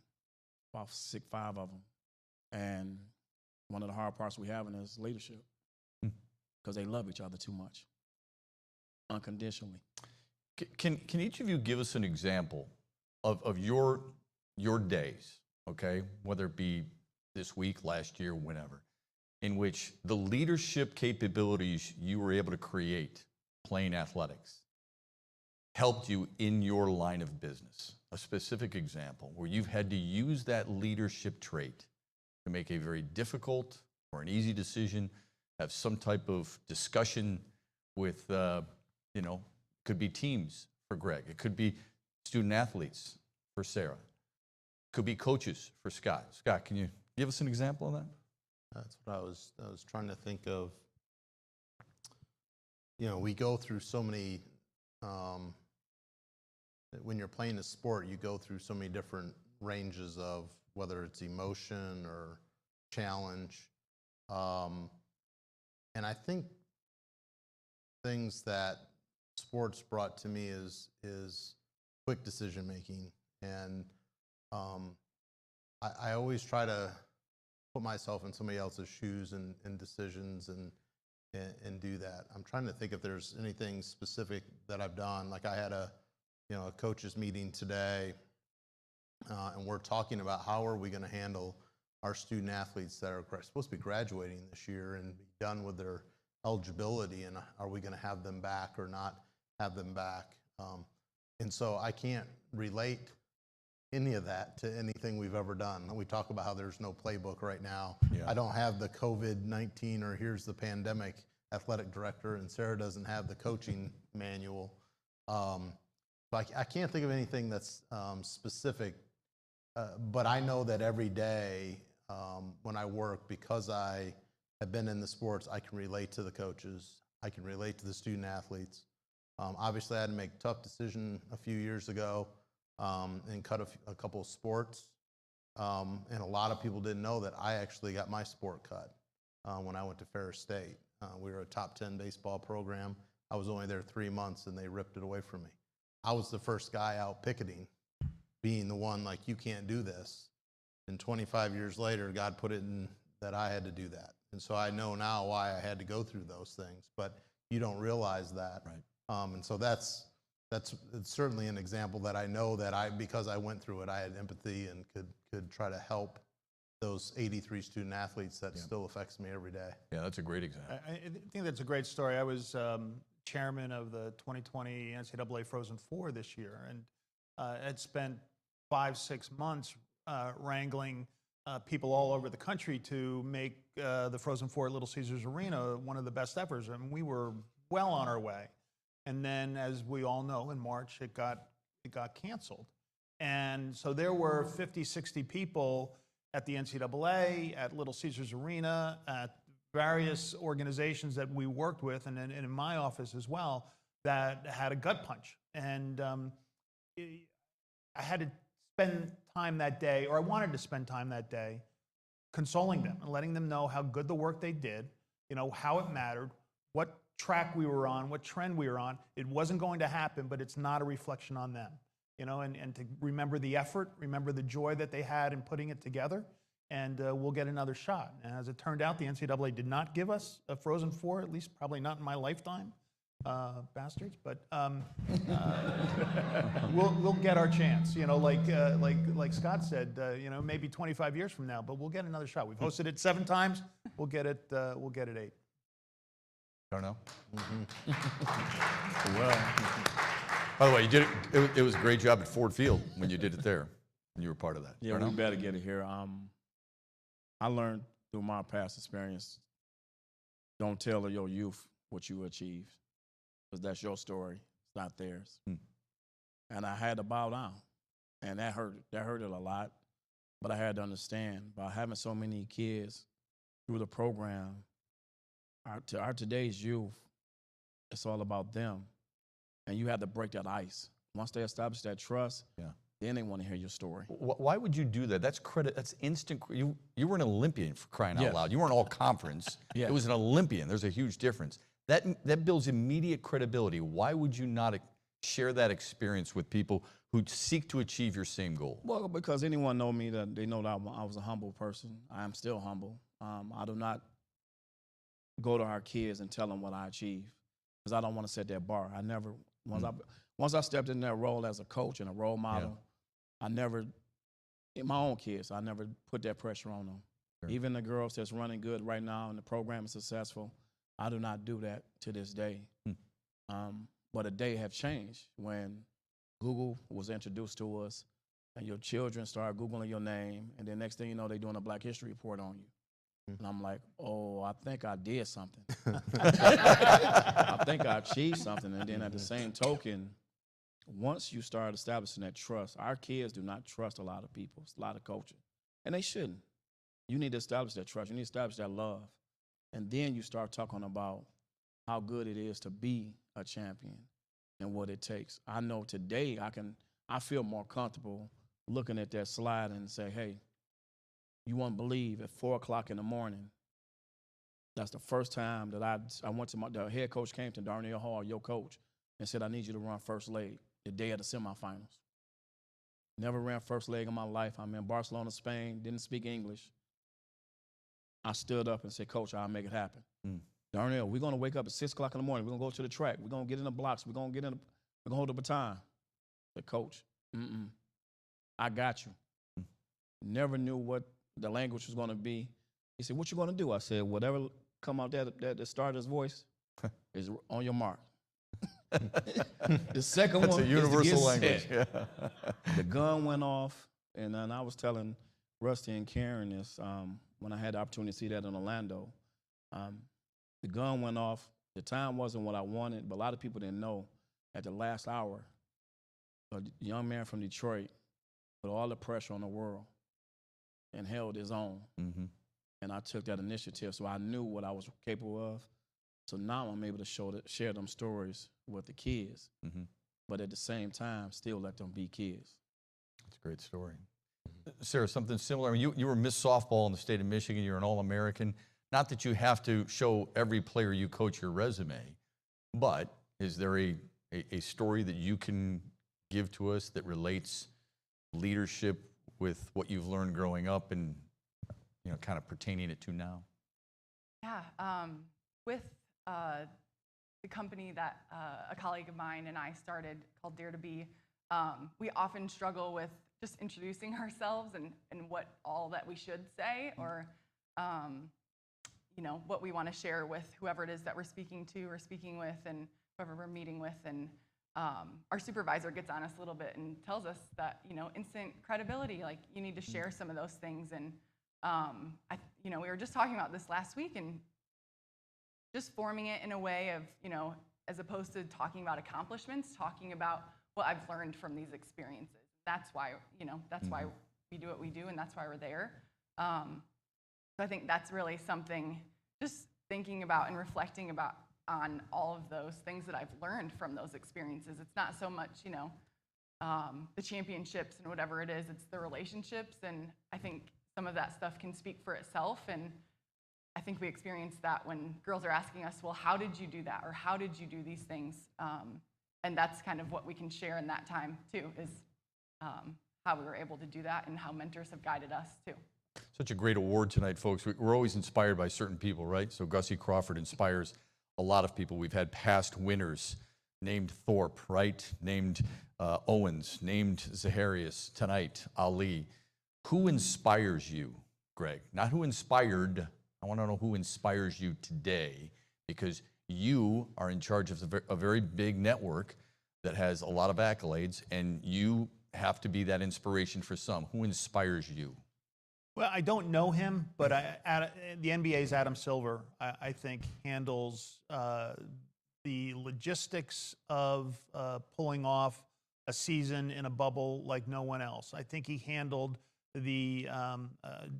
about 5 of them. And one of the hard parts we have in is leadership, because they love each other too much, unconditionally. Can each of you give us an example of your days, okay, whether it be this week, last year, whenever, in which the leadership capabilities you were able to create playing athletics helped you in your line of business? A specific example where you've had to use that leadership trait to make a very difficult or an easy decision, have some type of discussion with, could be teams for Greg. It could be student athletes for Sarah. It could be coaches for Scott. Scott, can you give us an example of that? That's what I was trying to think of. We go through so many, when you're playing a sport, you go through so many different ranges of whether it's emotion or challenge. And I think things that sports brought to me is quick decision making. And I always try to put myself in somebody else's shoes and decisions. And and do that. I'm trying to think if there's anything specific that I've done. Like I had a coaches meeting today, and we're talking about how are we going to handle our student athletes that are supposed to be graduating this year and be done with their eligibility, and are we going to have them back or not have them back? And so I can't relate any of that to anything we've ever done. We talk about how there's no playbook right now. Yeah. I don't have the COVID-19 or here's the pandemic athletic director, and Sarah doesn't have the coaching manual. So I can't think of anything that's specific, but I know that every day when I work, because I have been in the sports, I can relate to the coaches. I can relate to the student athletes. Obviously, I had to make a tough decision a few years ago and cut a couple of sports. And a lot of people didn't know that I actually got my sport cut when I went to Ferris State. We were a top 10 baseball program. I was only there 3 months, and they ripped it away from me. I was the first guy out picketing, being the one like, you can't do this. And 25 years later, God put it in that I had to do that. And so I know now why I had to go through those things, but you don't realize that. Right. And so it's certainly an example that I know that because I went through it, I had empathy and could try to help those 83 student athletes that still affects me every day. Yeah, that's a great example. I think that's a great story. I was chairman of the 2020 NCAA Frozen Four this year, and had spent 5-6 months wrangling people all over the country to make the Frozen Four at Little Caesars Arena one of the best efforts. I mean, we were well on our way. And then, as we all know, in March, it got canceled. And so there were 50, 60 people at the NCAA, at Little Caesars Arena, at various organizations that we worked with, and in my office as well, that had a gut punch. And I had to spend time that day, or I wanted to spend time that day, consoling them and letting them know how good the work they did, how it mattered, what track we were on, what trend we were on. It wasn't going to happen, but it's not a reflection on them, and to remember the effort, remember the joy that they had in putting it together, and we'll get another shot. And as it turned out, the NCAA did not give us a Frozen Four, at least probably not in my lifetime, bastards, but we'll get our chance, like Scott said, maybe 25 years from now, but we'll get another shot. We've hosted it 7 times, we'll get it 8. Darnell? Well, By the way, you did it. It was a great job at Ford Field when you did it there, and you were part of that. yeah, Darnell? we better get it here. I learned through my past experience, don't tell your youth what you achieved, because that's your story, it's not theirs. And I had to bow down, and that hurted a lot, but I had to understand, by having so many kids through the program, our today's youth, it's all about them, and you have to break that ice. Once they establish that trust, then they want to hear your story. Why would you do that? That's credit. That's instant. You were an Olympian, for crying out loud. You weren't all conference. Yes. It was an Olympian. There's a huge difference. That builds immediate credibility. Why would you not share that experience with people who seek to achieve your same goal? Well, because anyone know me, that they know that I was a humble person. I am still humble. I do not go to our kids and tell them what I achieve, because I don't want to set that bar. I never, once I stepped in that role as a coach and a role model, I never, in my own kids, I never put that pressure on them. Sure. Even the girls that's running good right now and the program is successful, I do not do that to this day. But a day have changed when Google was introduced to us, and your children start Googling your name, and then next thing you know, they're doing a Black History report on you. And I'm like, oh, I think I did something. I think I achieved something. And then at the same token, once you start establishing that trust, our kids do not trust a lot of people, a lot of coaches, and they shouldn't. You need to establish that trust. You need to establish that love. And then you start talking about how good it is to be a champion and what it takes. I know today I feel more comfortable looking at that slide and say, hey, you won't believe at 4 o'clock in the morning, that's the first time that I went to the head coach came to Darnell Hall, your coach, and said, I need you to run first leg the day of the semifinals. Never ran first leg in my life. I'm in Barcelona, Spain, didn't speak English. I stood up and said, Coach, I'll make it happen. Darnell, we're going to wake up at 6 o'clock in the morning. We're going to go to the track. We're going to get in the blocks. We're going to hold the baton. The coach, I got you. Never knew what the language was going to be. He said, what you going to do? I said, whatever come out that starter's voice is on your mark. The second That's one a universal is to get language. set. Yeah. The gun went off, and then I was telling Rusty and Karen this when I had the opportunity to see that in Orlando. The gun went off. The time wasn't what I wanted, but a lot of people didn't know. At the last hour, a young man from Detroit put all the pressure on the world and held his own. Mm-hmm. And I took that initiative, so I knew what I was capable of. So now I'm able to share them stories with the kids, but at the same time, still let them be kids. That's a great story. Sarah, something similar. I mean, you were Miss Softball in the state of Michigan. You're an All-American. Not that you have to show every player you coach your resume, but is there a story that you can give to us that relates leadership with what you've learned growing up and, you know, kind of pertaining it to now? Yeah, with the company that a colleague of mine and I started called Dare to Be, we often struggle with just introducing ourselves and what all that we should say, or you know, what we want to share with whoever it is that we're speaking to or speaking with, and whoever we're meeting with. And our supervisor gets on us a little bit and tells us that, you know, instant credibility, like you need to share some of those things. And you know, we were just talking about this last week, and just forming it in a way of, you know, as opposed to talking about accomplishments, talking about what I've learned from these experiences. That's why, you know, that's why we do what we do, and that's why we're there. So I think that's really something, just thinking about and reflecting about on all of those things that I've learned from those experiences. It's not so much, you know, the championships and whatever it is, it's the relationships. And I think some of that stuff can speak for itself. And I think we experience that when girls are asking us, well, how did you do that? Or how did you do these things? And that's kind of what we can share in that time too, is how we were able to do that and how mentors have guided us too. Such a great award tonight, folks. We're always inspired by certain people, right? So Gussie Crawford inspires a lot of people. We've had past winners named Thorpe, right? Named Owens, named Zaharias, tonight, Ali. Who inspires you, Greg? Not who inspired. I want to know who inspires you today, because you are in charge of a very big network that has a lot of accolades, and you have to be that inspiration for some. Who inspires you? Well, I don't know him, but the NBA's Adam Silver, I think, handles the logistics of pulling off a season in a bubble like no one else. I think he handled the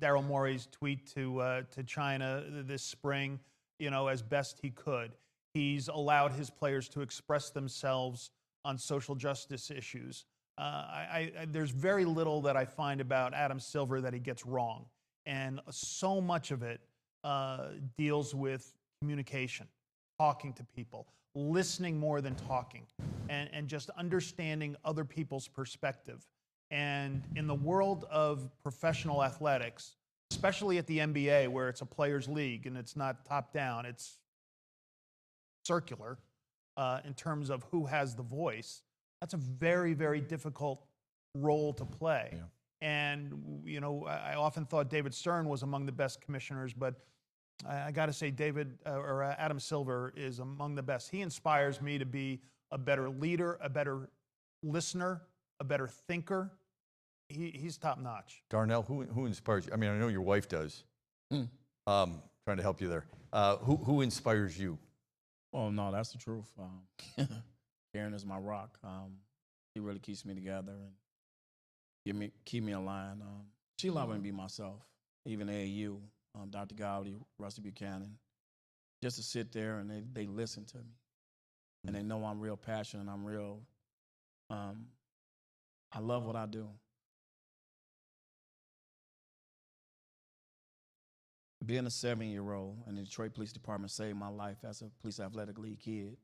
Daryl Morey's tweet to China this spring, you know, as best he could. He's allowed his players to express themselves on social justice issues. There's very little that I find about Adam Silver that he gets wrong, and so much of it deals with communication, talking to people, listening more than talking, and just understanding other people's perspective. And in the world of professional athletics, especially at the NBA, where it's a players' league and it's not top down, it's circular in terms of who has the voice. That's a very, very difficult role to play. Yeah. And, you know, I often thought David Stern was among the best commissioners, but I got to say Adam Silver is among the best. He inspires me to be a better leader, a better listener, a better thinker. He's top notch. Darnell, who inspires you? I mean, I know your wife does. Trying to help you there. Who inspires you? Oh, no, that's the truth. Karen is my rock. She really keeps me together and keep me aligned. She allowed me to be myself, even AAU, Dr. Gowdy, Rusty Buchanan, just to sit there and they listen to me. And they know I'm real passionate, I'm real, I love what I do. Being a 7-year-old in the Detroit Police Department saved my life as a police athletic league kid.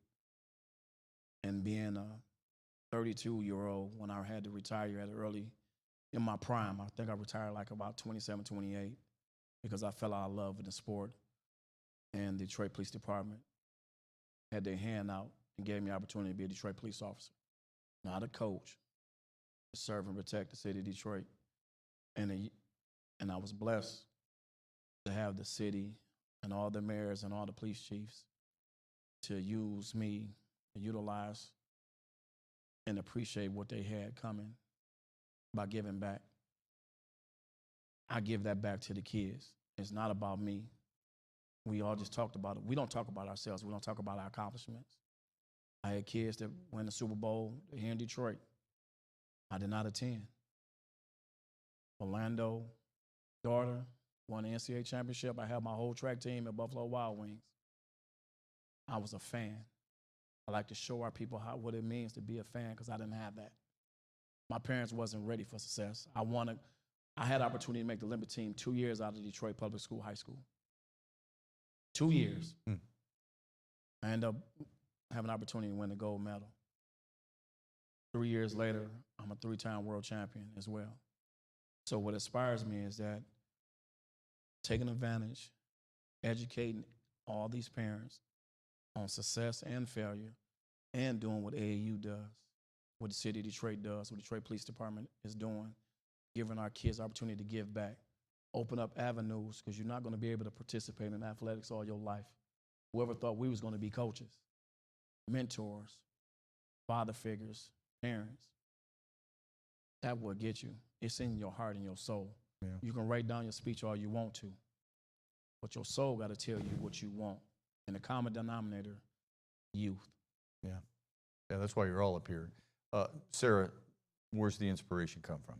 And being a 32-year-old when I had to retire at early, in my prime, I think I retired like about 27, 28, because I fell out of love with the sport. and the Detroit Police Department had their hand out and gave me the opportunity to be a Detroit police officer, not a coach, to serve and protect the city of Detroit. And I was blessed to have the city and all the mayors and all the police chiefs to use me, to utilize and appreciate what they had coming by giving back. I give that back to the kids. It's not about me. We all just talked about it. We don't talk about ourselves. We don't talk about our accomplishments. I had kids that win the Super Bowl here in Detroit. I did not attend. Orlando, daughter, won the NCAA championship. I had my whole track team at Buffalo Wild Wings. I was a fan. I like to show our people what it means to be a fan because I didn't have that. My parents wasn't ready for success. I had the opportunity to make the Olympic team 2 years out of Detroit Public School High School. 2 years. I ended up having an opportunity to win the gold medal. 3 years later, I'm a 3-time world champion as well. So what inspires me is that taking advantage, educating all these parents on success and failure, and doing what AAU does, what the city of Detroit does, what the Detroit Police Department is doing, giving our kids the opportunity to give back, open up avenues, because you're not going to be able to participate in athletics all your life. Whoever thought we was going to be coaches, mentors, father figures, parents, that will get you. It's in your heart and your soul. Yeah. You can write down your speech all you want to, but your soul got to tell you what you want. And the common denominator, youth. Yeah. Yeah, that's why you're all up here. Sarah, where's the inspiration come from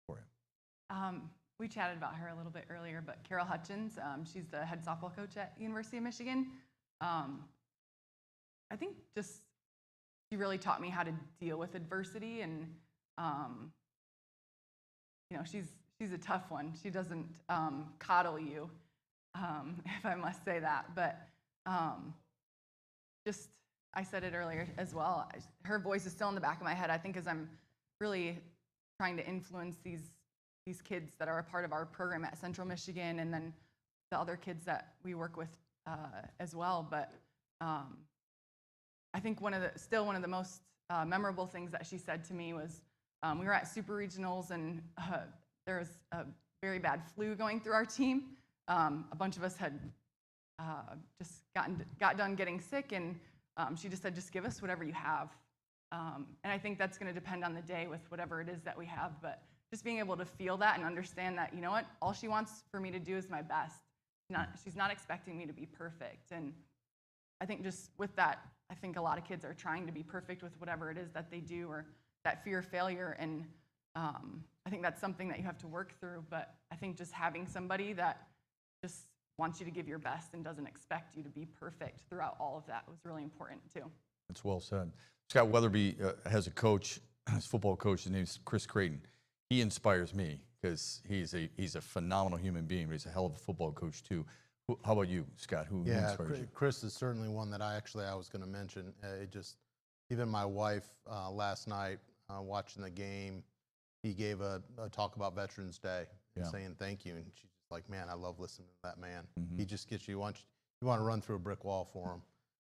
for you? We chatted about her a little bit earlier, but Carol Hutchins, she's the head softball coach at University of Michigan. I think just she really taught me how to deal with adversity, and you know, she's a tough one. She doesn't coddle you, if I must say that. But just, I said it earlier as well, her voice is still in the back of my head, I think, as I'm really trying to influence these kids that are a part of our program at Central Michigan, and then the other kids that we work with as well. But I think one of the most memorable things that she said to me was, we were at Super Regionals, and there was a very bad flu going through our team. A bunch of us had just got done getting sick, and she just said, just give us whatever you have. And I think that's going to depend on the day with whatever it is that we have, but just being able to feel that and understand that, you know what, all she wants for me to do is my best. She's not expecting me to be perfect. And I think just with that, I think a lot of kids are trying to be perfect with whatever it is that they do, or that fear of failure. And I think that's something that you have to work through. But I think just having somebody that just wants you to give your best and doesn't expect you to be perfect throughout all of that was really important too. That's well said. Scott Weatherby has a coach, his football coach, his name is Chris Creighton. He inspires me because he's a phenomenal human being, but he's a hell of a football coach too. How about you, Scott? Who inspires you? Chris is certainly one that I was going to mention. Even my wife last night watching the game, he gave a talk about Veterans Day and saying thank you, and she's just like, man, I love listening to that man. He just gets you want to run through a brick wall for him.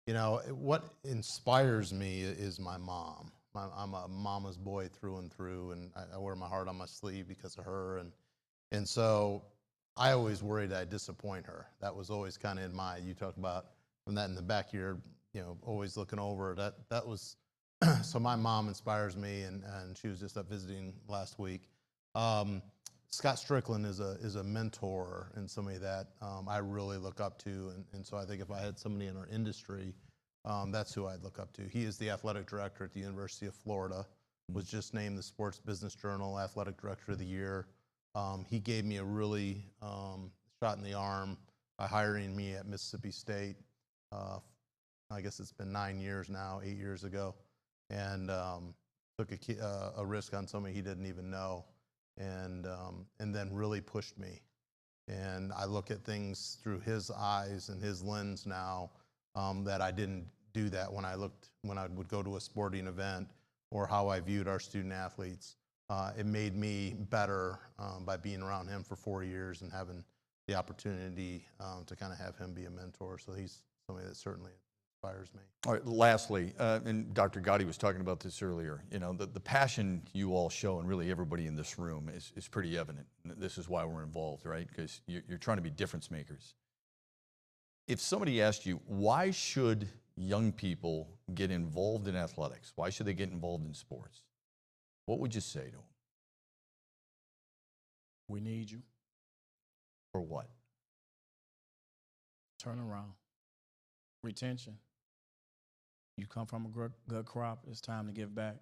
You know, what inspires me is my mom. I'm a mama's boy through and through, and I wear my heart on my sleeve because of her. And so I always worried I'd disappoint her. That was always kind of you talk about from that in the back of your, always looking over. That was, so my mom inspires me, and she was just up visiting last week. Scott Strickland is a mentor and somebody that I really look up to. And so I think if I had somebody in our industry, that's who I'd look up to. He is the athletic director at the University of Florida, was just named the Sports Business Journal Athletic Director of the Year. He gave me a really shot in the arm by hiring me at Mississippi State. I guess it's been 8 years ago, and took a risk on somebody he didn't even know, and then really pushed me. And I look at things through his eyes and his lens now, that I didn't do that when I would go to a sporting event, or how I viewed our student athletes. It made me better by being around him for 4 years and having the opportunity to kind of have him be a mentor. So he's somebody that certainly inspires me. All right, lastly, and Dr. Gotti was talking about this earlier, you know, the passion you all show, and really everybody in this room, is pretty evident. This is why we're involved, right? Because you're trying to be difference makers. If somebody asked you, why should young people get involved in athletics? Why should they get involved in sports? What would you say to them? We need you. For what? Turn around. Retention. You come from a good crop, it's time to give back.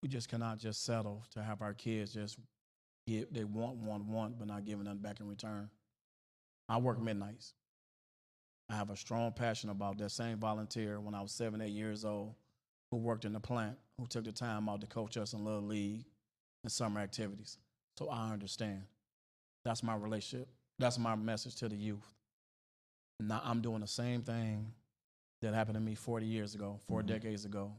We just cannot just settle to have our kids just give, they want, but not giving nothing back in return. I work midnights. I have a strong passion about that same volunteer when I was 7, 8 years old who worked in the plant, who took the time out to coach us in Little League and summer activities. So I understand. That's my relationship. That's my message to the youth. Now I'm doing the same thing that happened to me 40 years ago, 4 decades ago.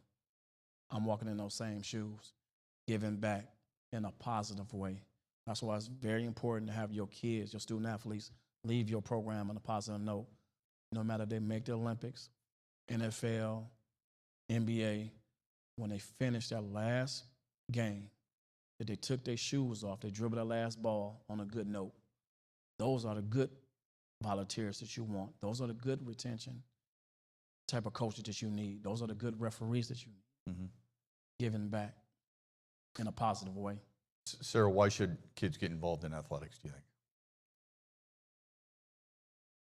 I'm walking in those same shoes, giving back in a positive way. That's why it's very important to have your kids, your student athletes, leave your program on a positive note. No matter if they make the Olympics, NFL, NBA, when they finish that last game, that they took their shoes off, they dribbled that last ball on a good note. Those are the good volunteers that you want. Those are the good retention type of coaches that you need. Those are the good referees that you need. Mm-hmm. Giving back in a positive way. Sarah, why should kids get involved in athletics, do you think?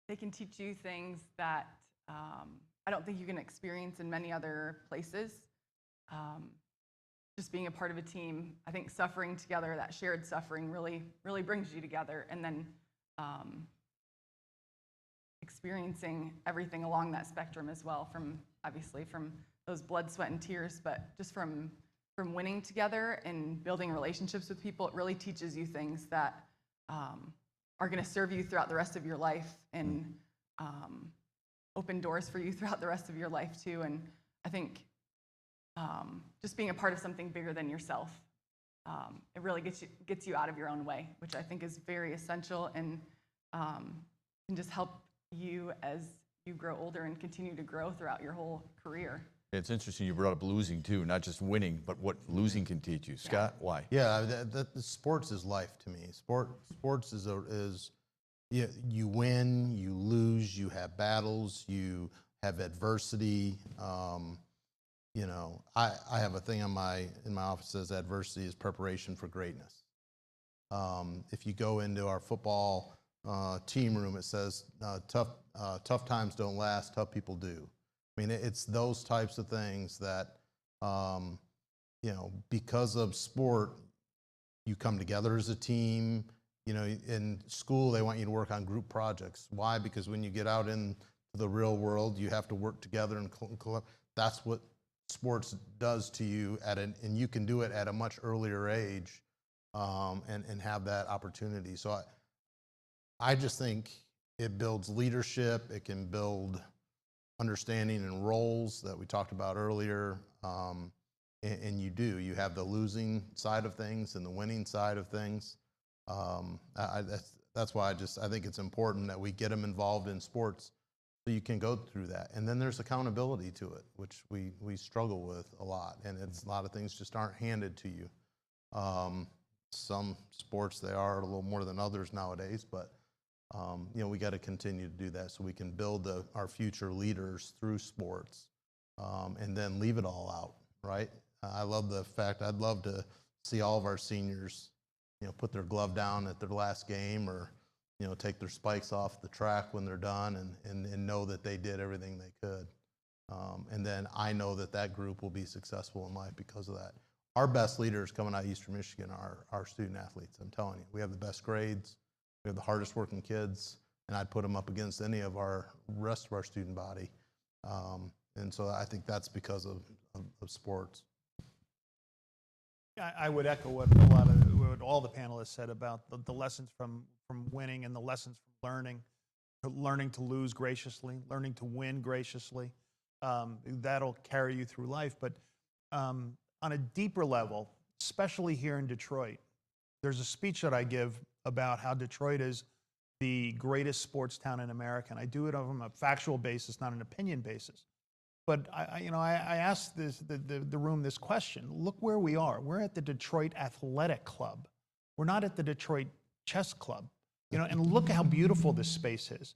They can teach you things that I don't think you can experience in many other places. Just being a part of a team, I think suffering together, that shared suffering really brings you together. And then experiencing everything along that spectrum as well, from obviously from those blood, sweat, and tears, but just from winning together and building relationships with people. It really teaches you things that are going to serve you throughout the rest of your life and open doors for you throughout the rest of your life too. And I think just being a part of something bigger than yourself, it really gets you out of your own way, which I think is very essential and can just help you as you grow older and continue to grow throughout your whole career. It's interesting you brought up losing too, not just winning, but what losing can teach you. Scott, why? Yeah, sports is life to me. Sports is you win, you lose, you have battles, you have adversity. You know, I have a thing in my office that says adversity is preparation for greatness. If you go into our football team room, it says tough times don't last, tough people do. I mean, it's those types of things that, you know, because of sport, you come together as a team. You know, in school, they want you to work on group projects. Why? Because when you get out into the real world, you have to work together and that's what sports does to you and you can do it at a much earlier age and have that opportunity. So I just think it builds leadership. It can build understanding and roles that we talked about earlier. And you have the losing side of things and the winning side of things. That's why I think it's important that we get them involved in sports so you can go through that. And then there's accountability to it, which we struggle with a lot. And it's a lot of things just aren't handed to you. Some sports, they are a little more than others nowadays, but you know, we got to continue to do that so we can build our future leaders through sports and then leave it all out, right? I love the fact I'd love to see all of our seniors, you know, put their glove down at their last game or, you know, take their spikes off the track when they're done and know that they did everything they could. And then I know that group will be successful in life because of that. Our best leaders coming out of Eastern Michigan are our student athletes, I'm telling you. We have the best grades. We have the hardest working kids, and I'd put them up against any of our rest of our student body. And so I think that's because of sports. I would echo what all the panelists said about the lessons from winning and the lessons from learning to lose graciously, learning to win graciously. That'll carry you through life. But on a deeper level, especially here in Detroit, there's a speech that I give about how Detroit is the greatest sports town in America, and I do it on a factual basis, not an opinion basis. But I asked the room this question. Look where we are. We're at the Detroit Athletic Club. We're not at the Detroit Chess Club. And look at how beautiful this space is.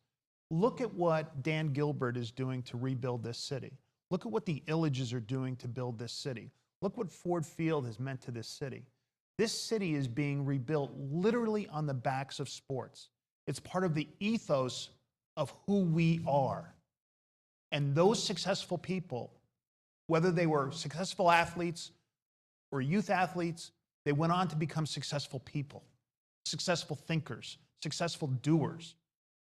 Look at what Dan Gilbert is doing to rebuild this city. Look at what the Illages are doing to build this city. Look what Ford Field has meant to this city. This city is being rebuilt literally on the backs of sports. It's part of the ethos of who we are. And those successful people, whether they were successful athletes or youth athletes, they went on to become successful people, successful thinkers, successful doers.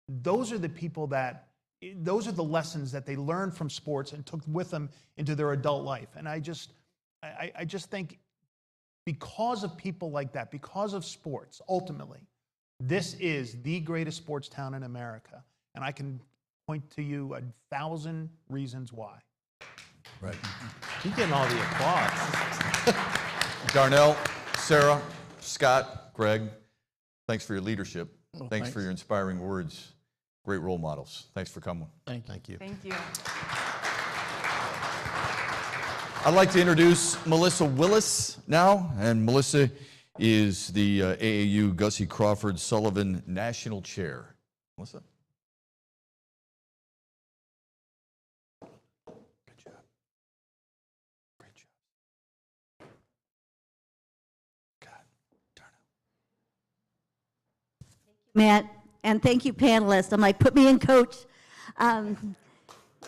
Those are the people those are the lessons that they learned from sports and took with them into their adult life. And I just think because of people like that, because of sports, ultimately, this is the greatest sports town in America. And I can point to you 1,000 reasons why. Right. You're getting all the applause. Darnell, Sarah, Scott, Greg, thanks for your leadership. Well, thanks for your inspiring words. Great role models. Thanks for coming. Thank you. Thank you. I'd like to introduce Melissa Willis now, and Melissa is the AAU Gussie Crawford Sullivan National Chair. Melissa? Good job. Great job. God, Darnell. Matt, and thank you, panelists. I'm like, put me in, coach.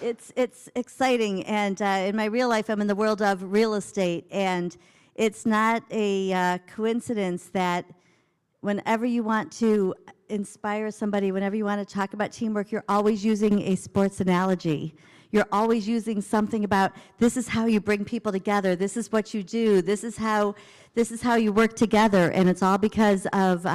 It's exciting, and in my real life, I'm in the world of real estate, and it's not a coincidence that whenever you want to inspire somebody, whenever you want to talk about teamwork, you're always using a sports analogy. You're always using something about, this is how you bring people together, this is what you do, this is how you work together, and it's all because of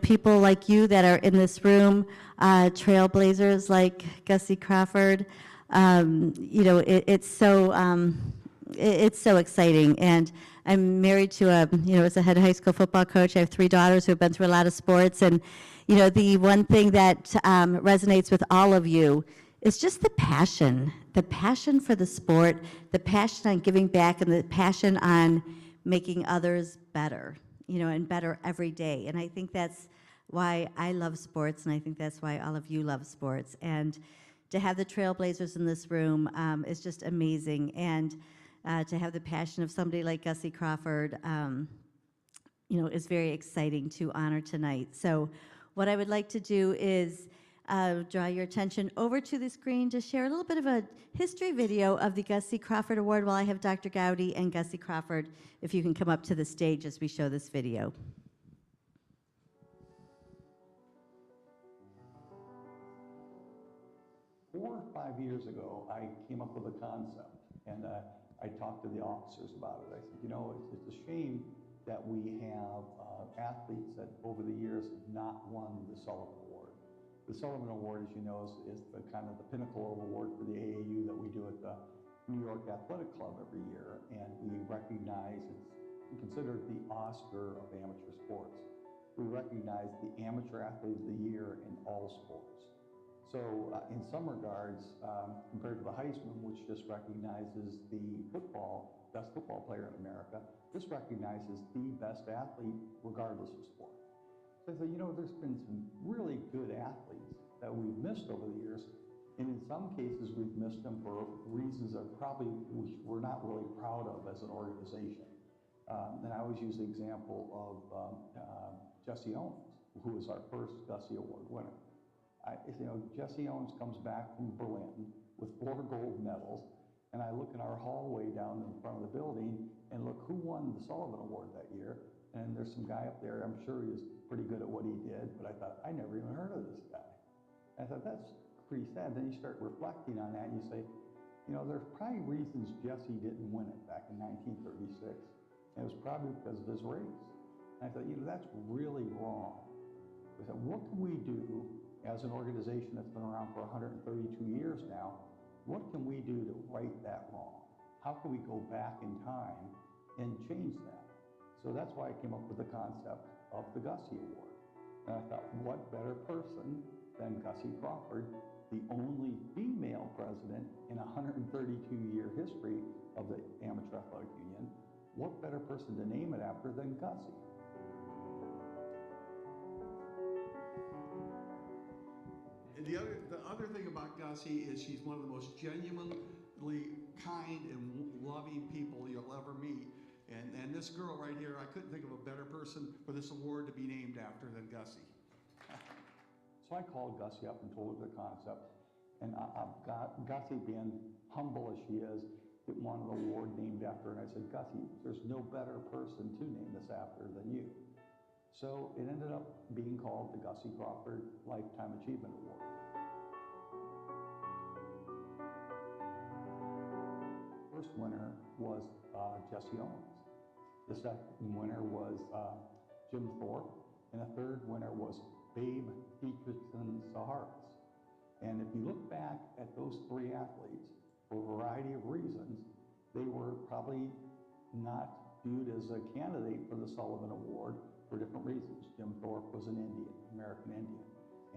people like you that are in this room, trailblazers like Gussie Crawford. It's so exciting. And I'm married to as a head high school football coach, I have 3 daughters who have been through a lot of sports. And, the one thing that resonates with all of you is just the passion for the sport, the passion on giving back, and the passion on making others better. And better every day. And I think that's why I love sports, and I think that's why all of you love sports. And to have the trailblazers in this room is just amazing. And to have the passion of somebody like Gussie Crawford, is very exciting to honor tonight. So what I would like to do is draw your attention over to the screen to share a little bit of a history video of the Gussie Crawford Award while I have Dr. Gowdy and Gussie Crawford, if you can come up to the stage as we show this video. 4 or 5 years ago, I came up with a concept, and I talked to the officers about it. I said, it's a shame that we have athletes that over the years have not won the Sullivan Award. The Sullivan Award, as you know, is the kind of the pinnacle award for the AAU that we do at the New York Athletic Club every year, and we recognize it's considered the Oscar of amateur sports. We recognize the Amateur Athlete of the Year in all sports. So in some regards, compared to the Heisman, which just recognizes the best football player in America, this recognizes the best athlete regardless of sport. So I said, there's been some really good athletes that we've missed over the years, and in some cases we've missed them for reasons that we're not really proud of as an organization. And I always use the example of Jesse Owens, who was our first Gussie Award winner. Jesse Owens comes back from Berlin with 4 gold medals, and I look in our hallway down in front of the building and look who won the Sullivan Award that year. And there's some guy up there, I'm sure he was pretty good at what he did, but I thought, I never even heard of this guy. And I thought, that's pretty sad. Then you start reflecting on that and you say, there's probably reasons Jesse didn't win it back in 1936. And it was probably because of his race. And I thought, that's really wrong. I said, what can we do as an organization that's been around for 132 years now? What can we do to right that wrong? How can we go back in time and change that? So that's why I came up with the concept of the Gussie Award. And I thought, what better person than Gussie Crawford, the only female president in a 132-year history of the Amateur Athletic Union, what better person to name it after than Gussie? And the other thing about Gussie is she's one of the most genuinely kind and loving people you'll ever meet. And this girl right here, I couldn't think of a better person for this award to be named after than Gussie. So I called Gussie up and told her the concept. And I've got Gussie, being humble as she is, that wanted an award named after her. And I said, Gussie, there's no better person to name this after than you. So it ended up being called the Gussie Crawford Lifetime Achievement Award. First winner was Jesse Owens. The second winner was Jim Thorpe. And the third winner was Babe Dietrichson Saharis. And if you look back at those three athletes, for a variety of reasons, they were probably not viewed as a candidate for the Sullivan Award for different reasons. Jim Thorpe was an Indian, American Indian,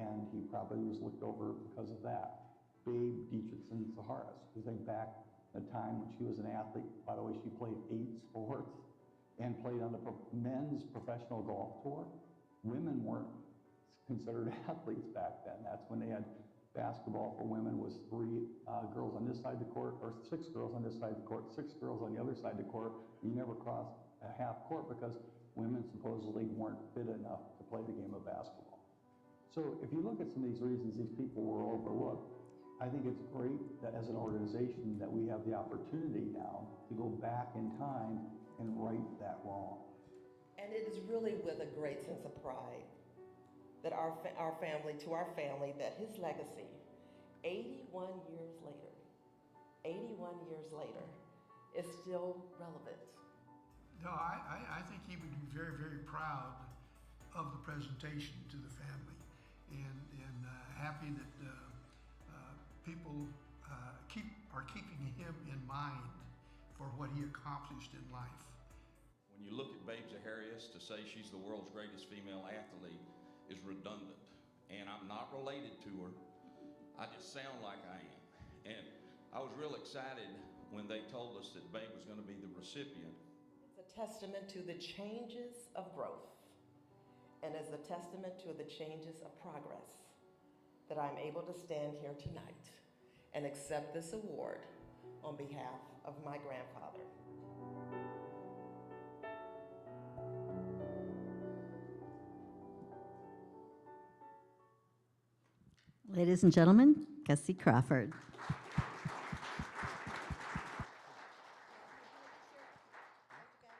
and he probably was looked over because of that. Babe Dietrichson Saharis, you think back a time when she was an athlete. By the way, she played 8 sports and played on the men's professional golf tour. Women weren't considered athletes back then. That's when they had basketball for women was 3 girls on this side of the court, or 6 girls on this side of the court, 6 girls on the other side of the court. You never crossed a half court because women supposedly weren't fit enough to play the game of basketball. So if you look at some of these reasons these people were overlooked, I think it's great that as an organization that we have the opportunity now to go back in time and right that wrong. And it is really with a great sense of pride that our family, that his legacy, 81 years later, is still relevant. No, I think he would be very, very proud of the presentation to the family, and happy that people are keeping him in mind for what he accomplished in life. When you look at Babe Zaharias, to say she's the world's greatest female athlete is redundant. And I'm not related to her. I just sound like I am. And I was real excited when they told us that Babe was going to be the recipient. It's a testament to the changes of growth, and as a testament to the changes of progress, that I'm able to stand here tonight and accept this award on behalf of my grandfather. Ladies and gentlemen, Gussie Crawford.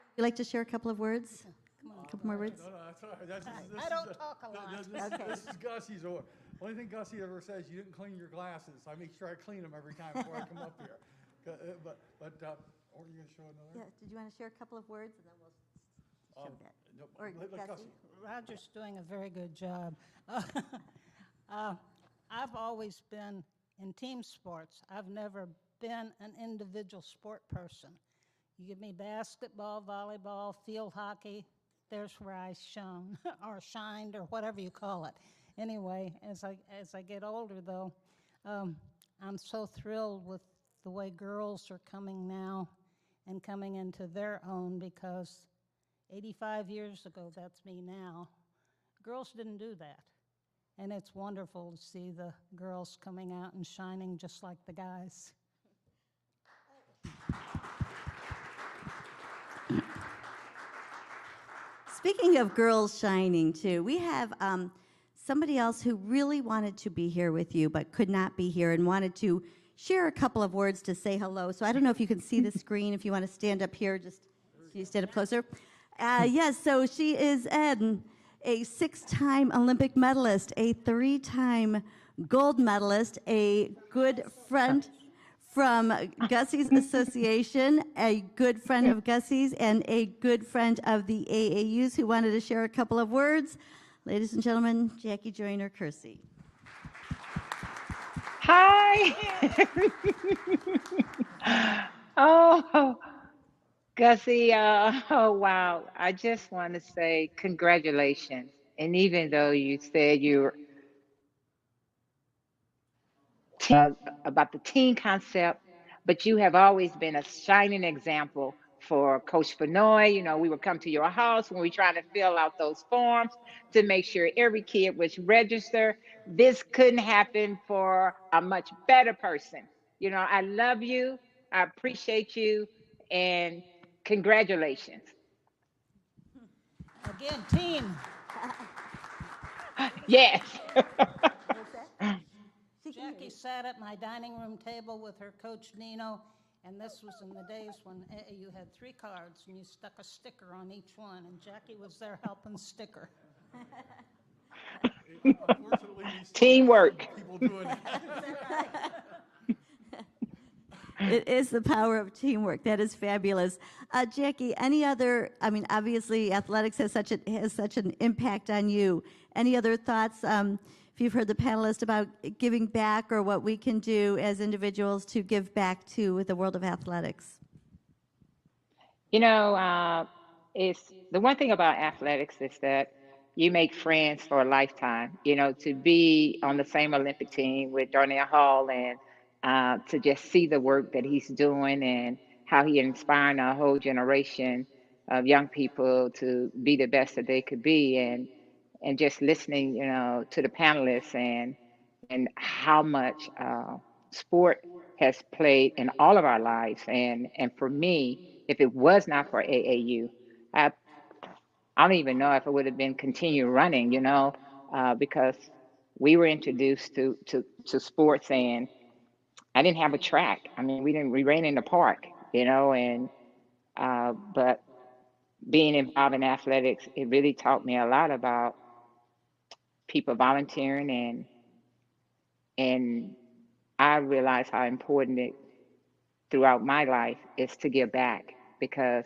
Would you like to share a couple of words? A couple more words? No, that's all right. I don't talk a lot. This is Gussie's award. Only thing Gussie ever says, you didn't clean your glasses. I make sure I clean them every time before I come up here. Or are you going to show another? Yeah, did you want to share a couple of words and then we'll show that? No, Or let Gussie? Roger's doing a very good job. I've always been in team sports. I've never been an individual sport person. You give me basketball, volleyball, field hockey, there's where I shone or shined or whatever you call it. Anyway, as I get older though, I'm so thrilled with the way girls are coming now and coming into their own, because 85 years ago, that's me now, girls didn't do that. And it's wonderful to see the girls coming out and shining just like the guys. Speaking of girls shining too, we have somebody else who really wanted to be here with you but could not be here and wanted to share a couple of words to say hello. So I don't know if you can see the screen. If you want to stand up here, just can you stand up closer? Yes, so she is a 6-time Olympic medalist, a 3-time gold medalist, a good friend from Gussie's Association, a good friend of Gussie's, and a good friend of the AAUs who wanted to share a couple of words. Ladies and gentlemen, Jackie Joyner Kersey. Hi. Oh, Gussie, oh wow. I just want to say congratulations. And even though you said you're about the team concept, but you have always been a shining example for Coach Fenoy. You know, we would come to your house when we trying to fill out those forms to make sure every kid was registered. This couldn't happen for a much better person. You know, I love you. I appreciate you. And congratulations. Again, team. Yes. Jackie sat at my dining room table with her coach Nino, and this was in the days when you had 3 cards and you stuck a sticker on each one, and Jackie was there helping sticker. Unfortunately, we still Teamwork. have some people doing that. It is the power of teamwork. That is fabulous. Jackie, any other, I mean, obviously athletics has such an impact on you. Any other thoughts, if you've heard the panelists, about giving back or what we can do as individuals to give back to the world of athletics? You know, it's the one thing about athletics is that you make friends for a lifetime. You know, to be on the same Olympic team with Darnell Hall and to just see the work that he's doing and how he inspiring a whole generation of young people to be the best that they could be, and just listening, you know, to the panelists and how much sport has played in all of our lives. And for me, if it was not for AAU, I I don't even know if it would have been continue running, you know, because we were introduced to sports, and I didn't have a track. I mean, we ran in the park, you know, and but being involved in athletics, it really taught me a lot about people volunteering, and I realized how important it throughout my life is to give back, because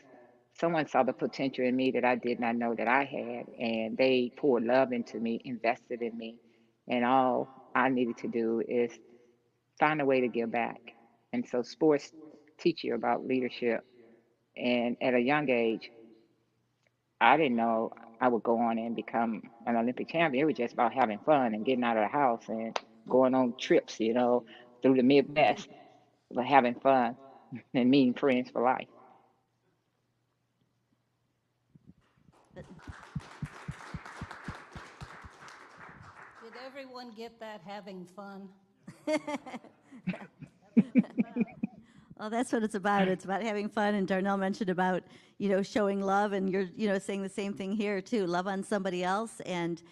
someone saw the potential in me that I did not know that I had, and they poured love into me, invested in me, and all I needed to do is find a way to give back. And so sports teach you about leadership. And at a young age, I didn't know I would go on and become an Olympic champion. It was just about having fun and getting out of the house and going on trips, you know, through the Midwest, but having fun and meeting friends for life. Did everyone get that, having fun? Well, that's what it's about. It's about having fun. And Darnell mentioned about, showing love, and you're, saying the same thing here too. Love on somebody else, and,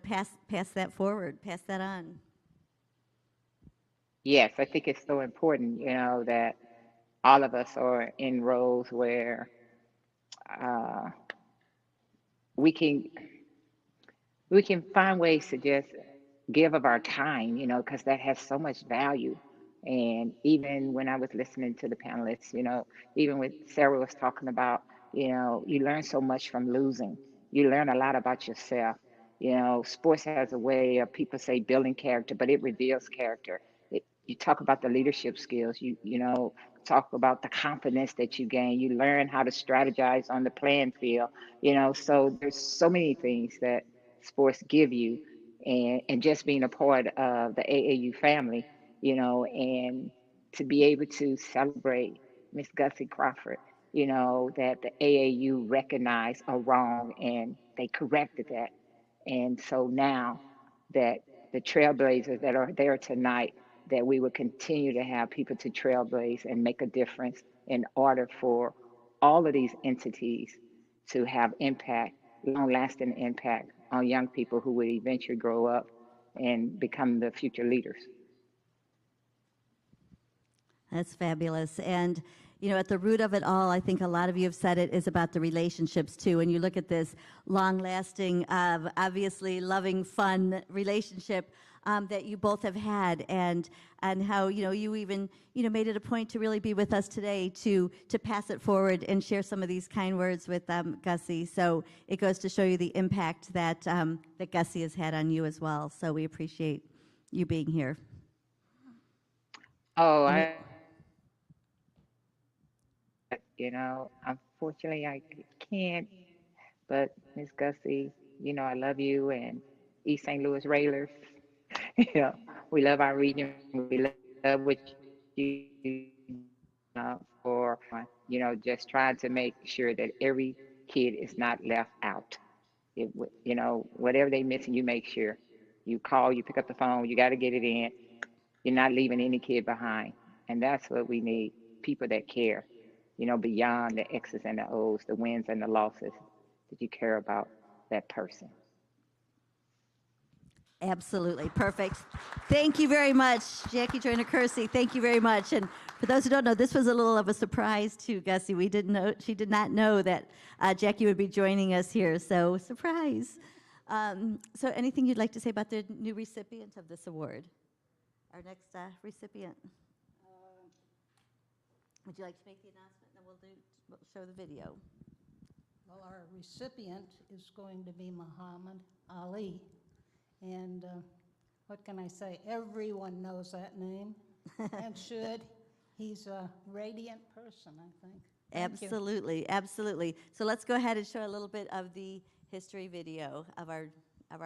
pass that forward, pass that on. Yes, I think it's so important, you know, that all of us are in roles where uh, we can we can find ways to just give of our time, you know, because that has so much value. And even when I was listening to the panelists, you know, even with Sarah was talking about, you know, you learn so much from losing. You learn a lot about yourself. You know, sports has a way of, people say, building character, but it reveals character. You talk about the leadership skills. You know, talk about the confidence that you gain. You learn how to strategize on the playing field. You know, so there's so many things that sports give you, and just being a part of the AAU family, you know, and to be able to celebrate Miss Gussie Crawford, you know, that the AAU recognized a wrong and they corrected that. And so now that the trailblazers that are there tonight, that we will continue to have people to trailblaze and make a difference in order for all of these entities to have impact, long lasting impact on young people who would eventually grow up and become the future leaders. That's fabulous. And, at the root of it all, I think a lot of you have said it, is about the relationships too. And you look at this long-lasting, obviously loving, fun relationship that you both have had, and how, you even, made it a point to really be with us today to pass it forward and share some of these kind words with Gussie. So it goes to show you the impact that that Gussie has had on you as well. So we appreciate you being here. Oh, you know, unfortunately I can't, but Miss Gussie, You know, I love you and East St. Louis Railers. You know, we love our region. We love what you for, you know, just trying to make sure that every kid is not left out. You know, whatever they missing, you make sure you call, you pick up the phone, you got to get it in. You're not leaving any kid behind. And that's what we need, people that care, you know, beyond the X's and the O's, the wins and the losses, that you care about that person. Absolutely. Perfect. Thank you very much, Jackie Joyner Kersey. Thank you very much. And for those who don't know, this was a little of a surprise to Gussie. She did not know that Jackie would be joining us here. So surprise. So anything you'd like to say about the new recipient of this award? Our next recipient. Would you like to make the announcement? Then we'll show the video. Well, our recipient is going to be Muhammad Ali. And what can I say? Everyone knows that name and should. He's a radiant person, I think. Thank you. Absolutely, absolutely. So let's go ahead and show a little bit of the history video of our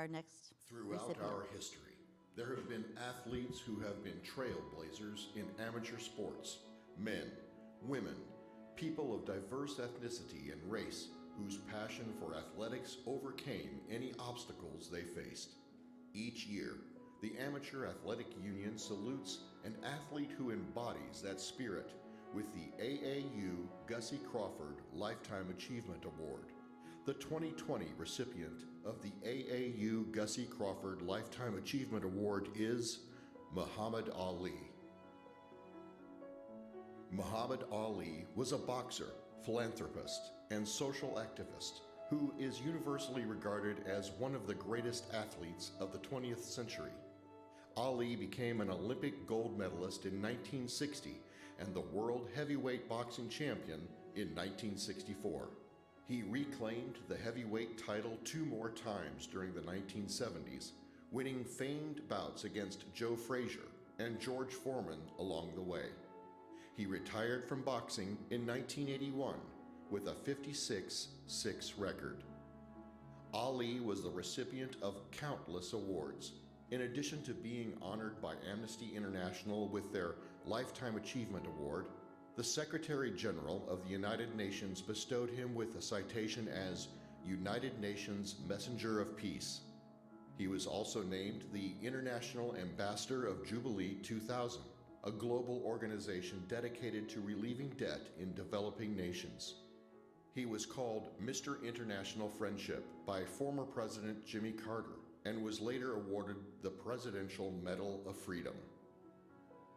next Throughout recipient. our history, there have been athletes who have been trailblazers in amateur sports. Men, women, people of diverse ethnicity and race whose passion for athletics overcame any obstacles they faced. Each year, the Amateur Athletic Union salutes an athlete who embodies that spirit with the AAU Gussie Crawford Lifetime Achievement Award. The 2020 recipient of the AAU Gussie Crawford Lifetime Achievement Award is Muhammad Ali. Muhammad Ali was a boxer, philanthropist, and social activist who is universally regarded as one of the greatest athletes of the 20th century. Ali became an Olympic gold medalist in 1960 and the world heavyweight boxing champion in 1964. He reclaimed the heavyweight title 2 more times during the 1970s, winning famed bouts against Joe Frazier and George Foreman along the way. He retired from boxing in 1981 with a 56-6 record. Ali was the recipient of countless awards. In addition to being honored by Amnesty International with their Lifetime Achievement Award, the Secretary General of the United Nations bestowed him with a citation as United Nations Messenger of Peace. He was also named the International Ambassador of Jubilee 2000, a global organization dedicated to relieving debt in developing nations. He was called Mr. International Friendship by former President Jimmy Carter and was later awarded the Presidential Medal of Freedom.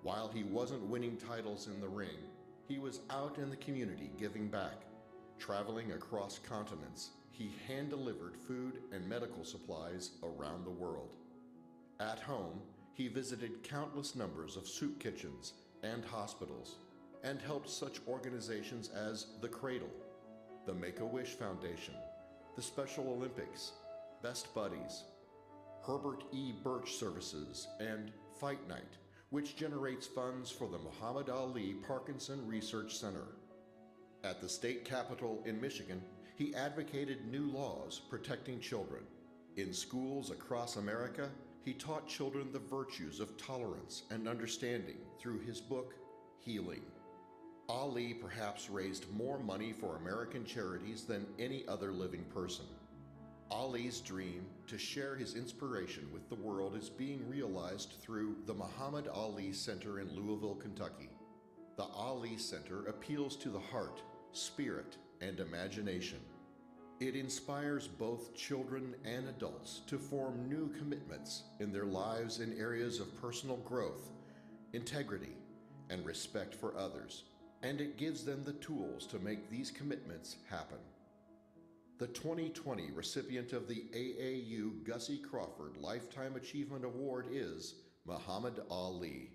While he wasn't winning titles in the ring, he was out in the community giving back. Traveling across continents, he hand-delivered food and medical supplies around the world. At home, he visited countless numbers of soup kitchens and hospitals and helped such organizations as The Cradle, the Make-A-Wish Foundation, the Special Olympics, Best Buddies, Herbert E. Birch Services, and Fight Night, which generates funds for the Muhammad Ali Parkinson Research Center. At the state capitol in Michigan, he advocated new laws protecting children. In schools across America, he taught children the virtues of tolerance and understanding through his book, Healing. Ali perhaps raised more money for American charities than any other living person. Ali's dream to share his inspiration with the world is being realized through the Muhammad Ali Center in Louisville, Kentucky. The Ali Center appeals to the heart, spirit, and imagination. It inspires both children and adults to form new commitments in their lives in areas of personal growth, integrity, and respect for others, and it gives them the tools to make these commitments happen. The 2020 recipient of the AAU Gussie Crawford Lifetime Achievement Award is Muhammad Ali.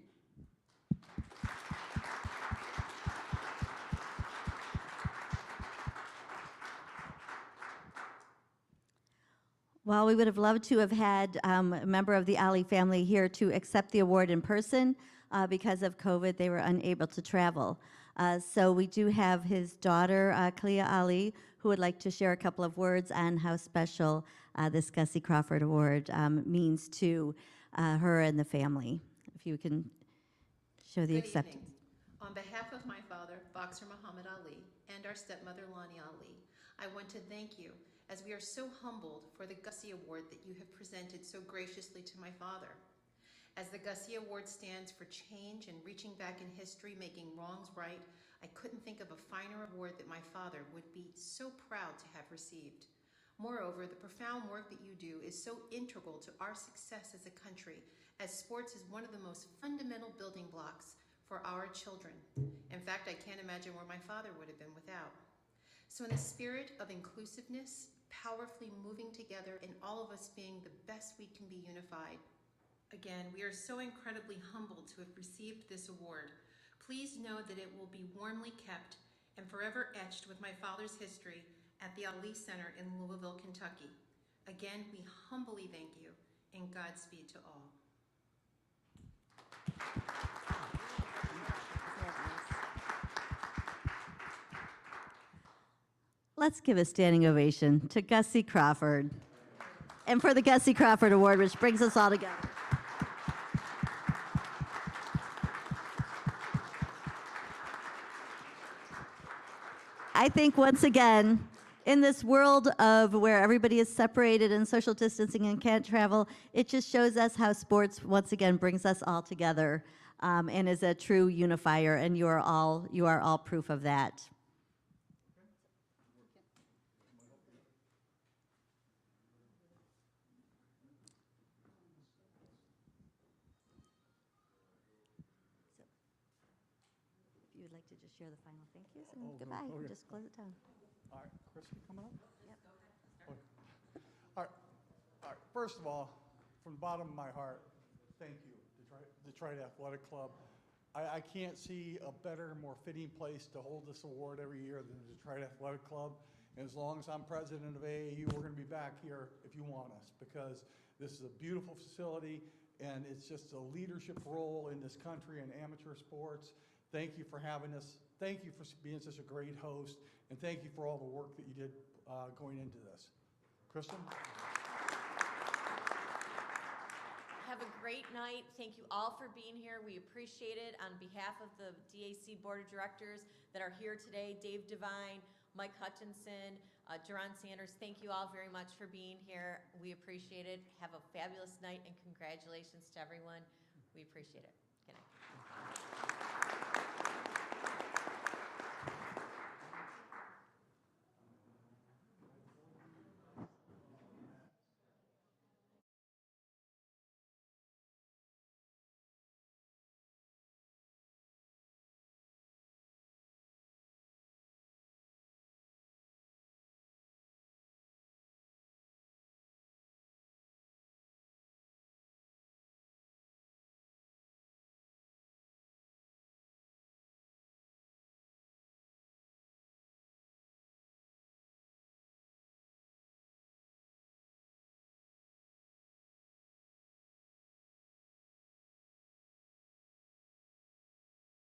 While we would have loved to have had a member of the Ali family here to accept the award in person, because of COVID, they were unable to travel. So we do have his daughter, Khaliah Ali, who would like to share a couple of words on how special this Gussie Crawford Award means to her and the family. If you can show the Good acceptance. evening. On behalf of my father, Boxer Muhammad Ali, and our stepmother, Lonnie Ali, I want to thank you, as we are so humbled for the Gussie Award that you have presented so graciously to my father. As the Gussie Award stands for change and reaching back in history, making wrongs right, I couldn't think of a finer award that my father would be so proud to have received. Moreover, the profound work that you do is so integral to our success as a country, as sports is one of the most fundamental building blocks for our children. In fact, I can't imagine where my father would have been without. So in the spirit of inclusiveness, powerfully moving together, and all of us being the best we can be unified, again, we are so incredibly humbled to have received this award. Please know that it will be warmly kept and forever etched with my father's history at the Ali Center in Louisville, Kentucky. Again, we humbly thank you, and Godspeed to all. Let's give a standing ovation to Gussie Crawford and for the Gussie Crawford Award, which brings us all together. I think once again, in this world of where everybody is separated and social distancing and can't travel, it just shows us how sports once again brings us all together and is a true unifier, and you are all proof of that. If you would like to just share the final thank yous and goodbye, okay. just close it down. All right, Kristen, coming up? Yep. Okay. All right. First of all, from the bottom of my heart, thank you, Detroit Athletic Club. I can't see a better, more fitting place to hold this award every year than the Detroit Athletic Club. And as long as I'm president of AAU, we're going to be back here if you want us, because this is a beautiful facility and it's just a leadership role in this country in amateur sports. Thank you for having us. Thank you for being such a great host, and thank you for all the work that you did going into this. Kristen? Have a great night. Thank you all for being here. We appreciate it. On behalf of the DAC Board of Directors that are here today, Dave Devine, Mike Hutchinson, Jerron Sanders, thank you all very much for being here. We appreciate it. Have a fabulous night, and congratulations to everyone. We appreciate it. Good night.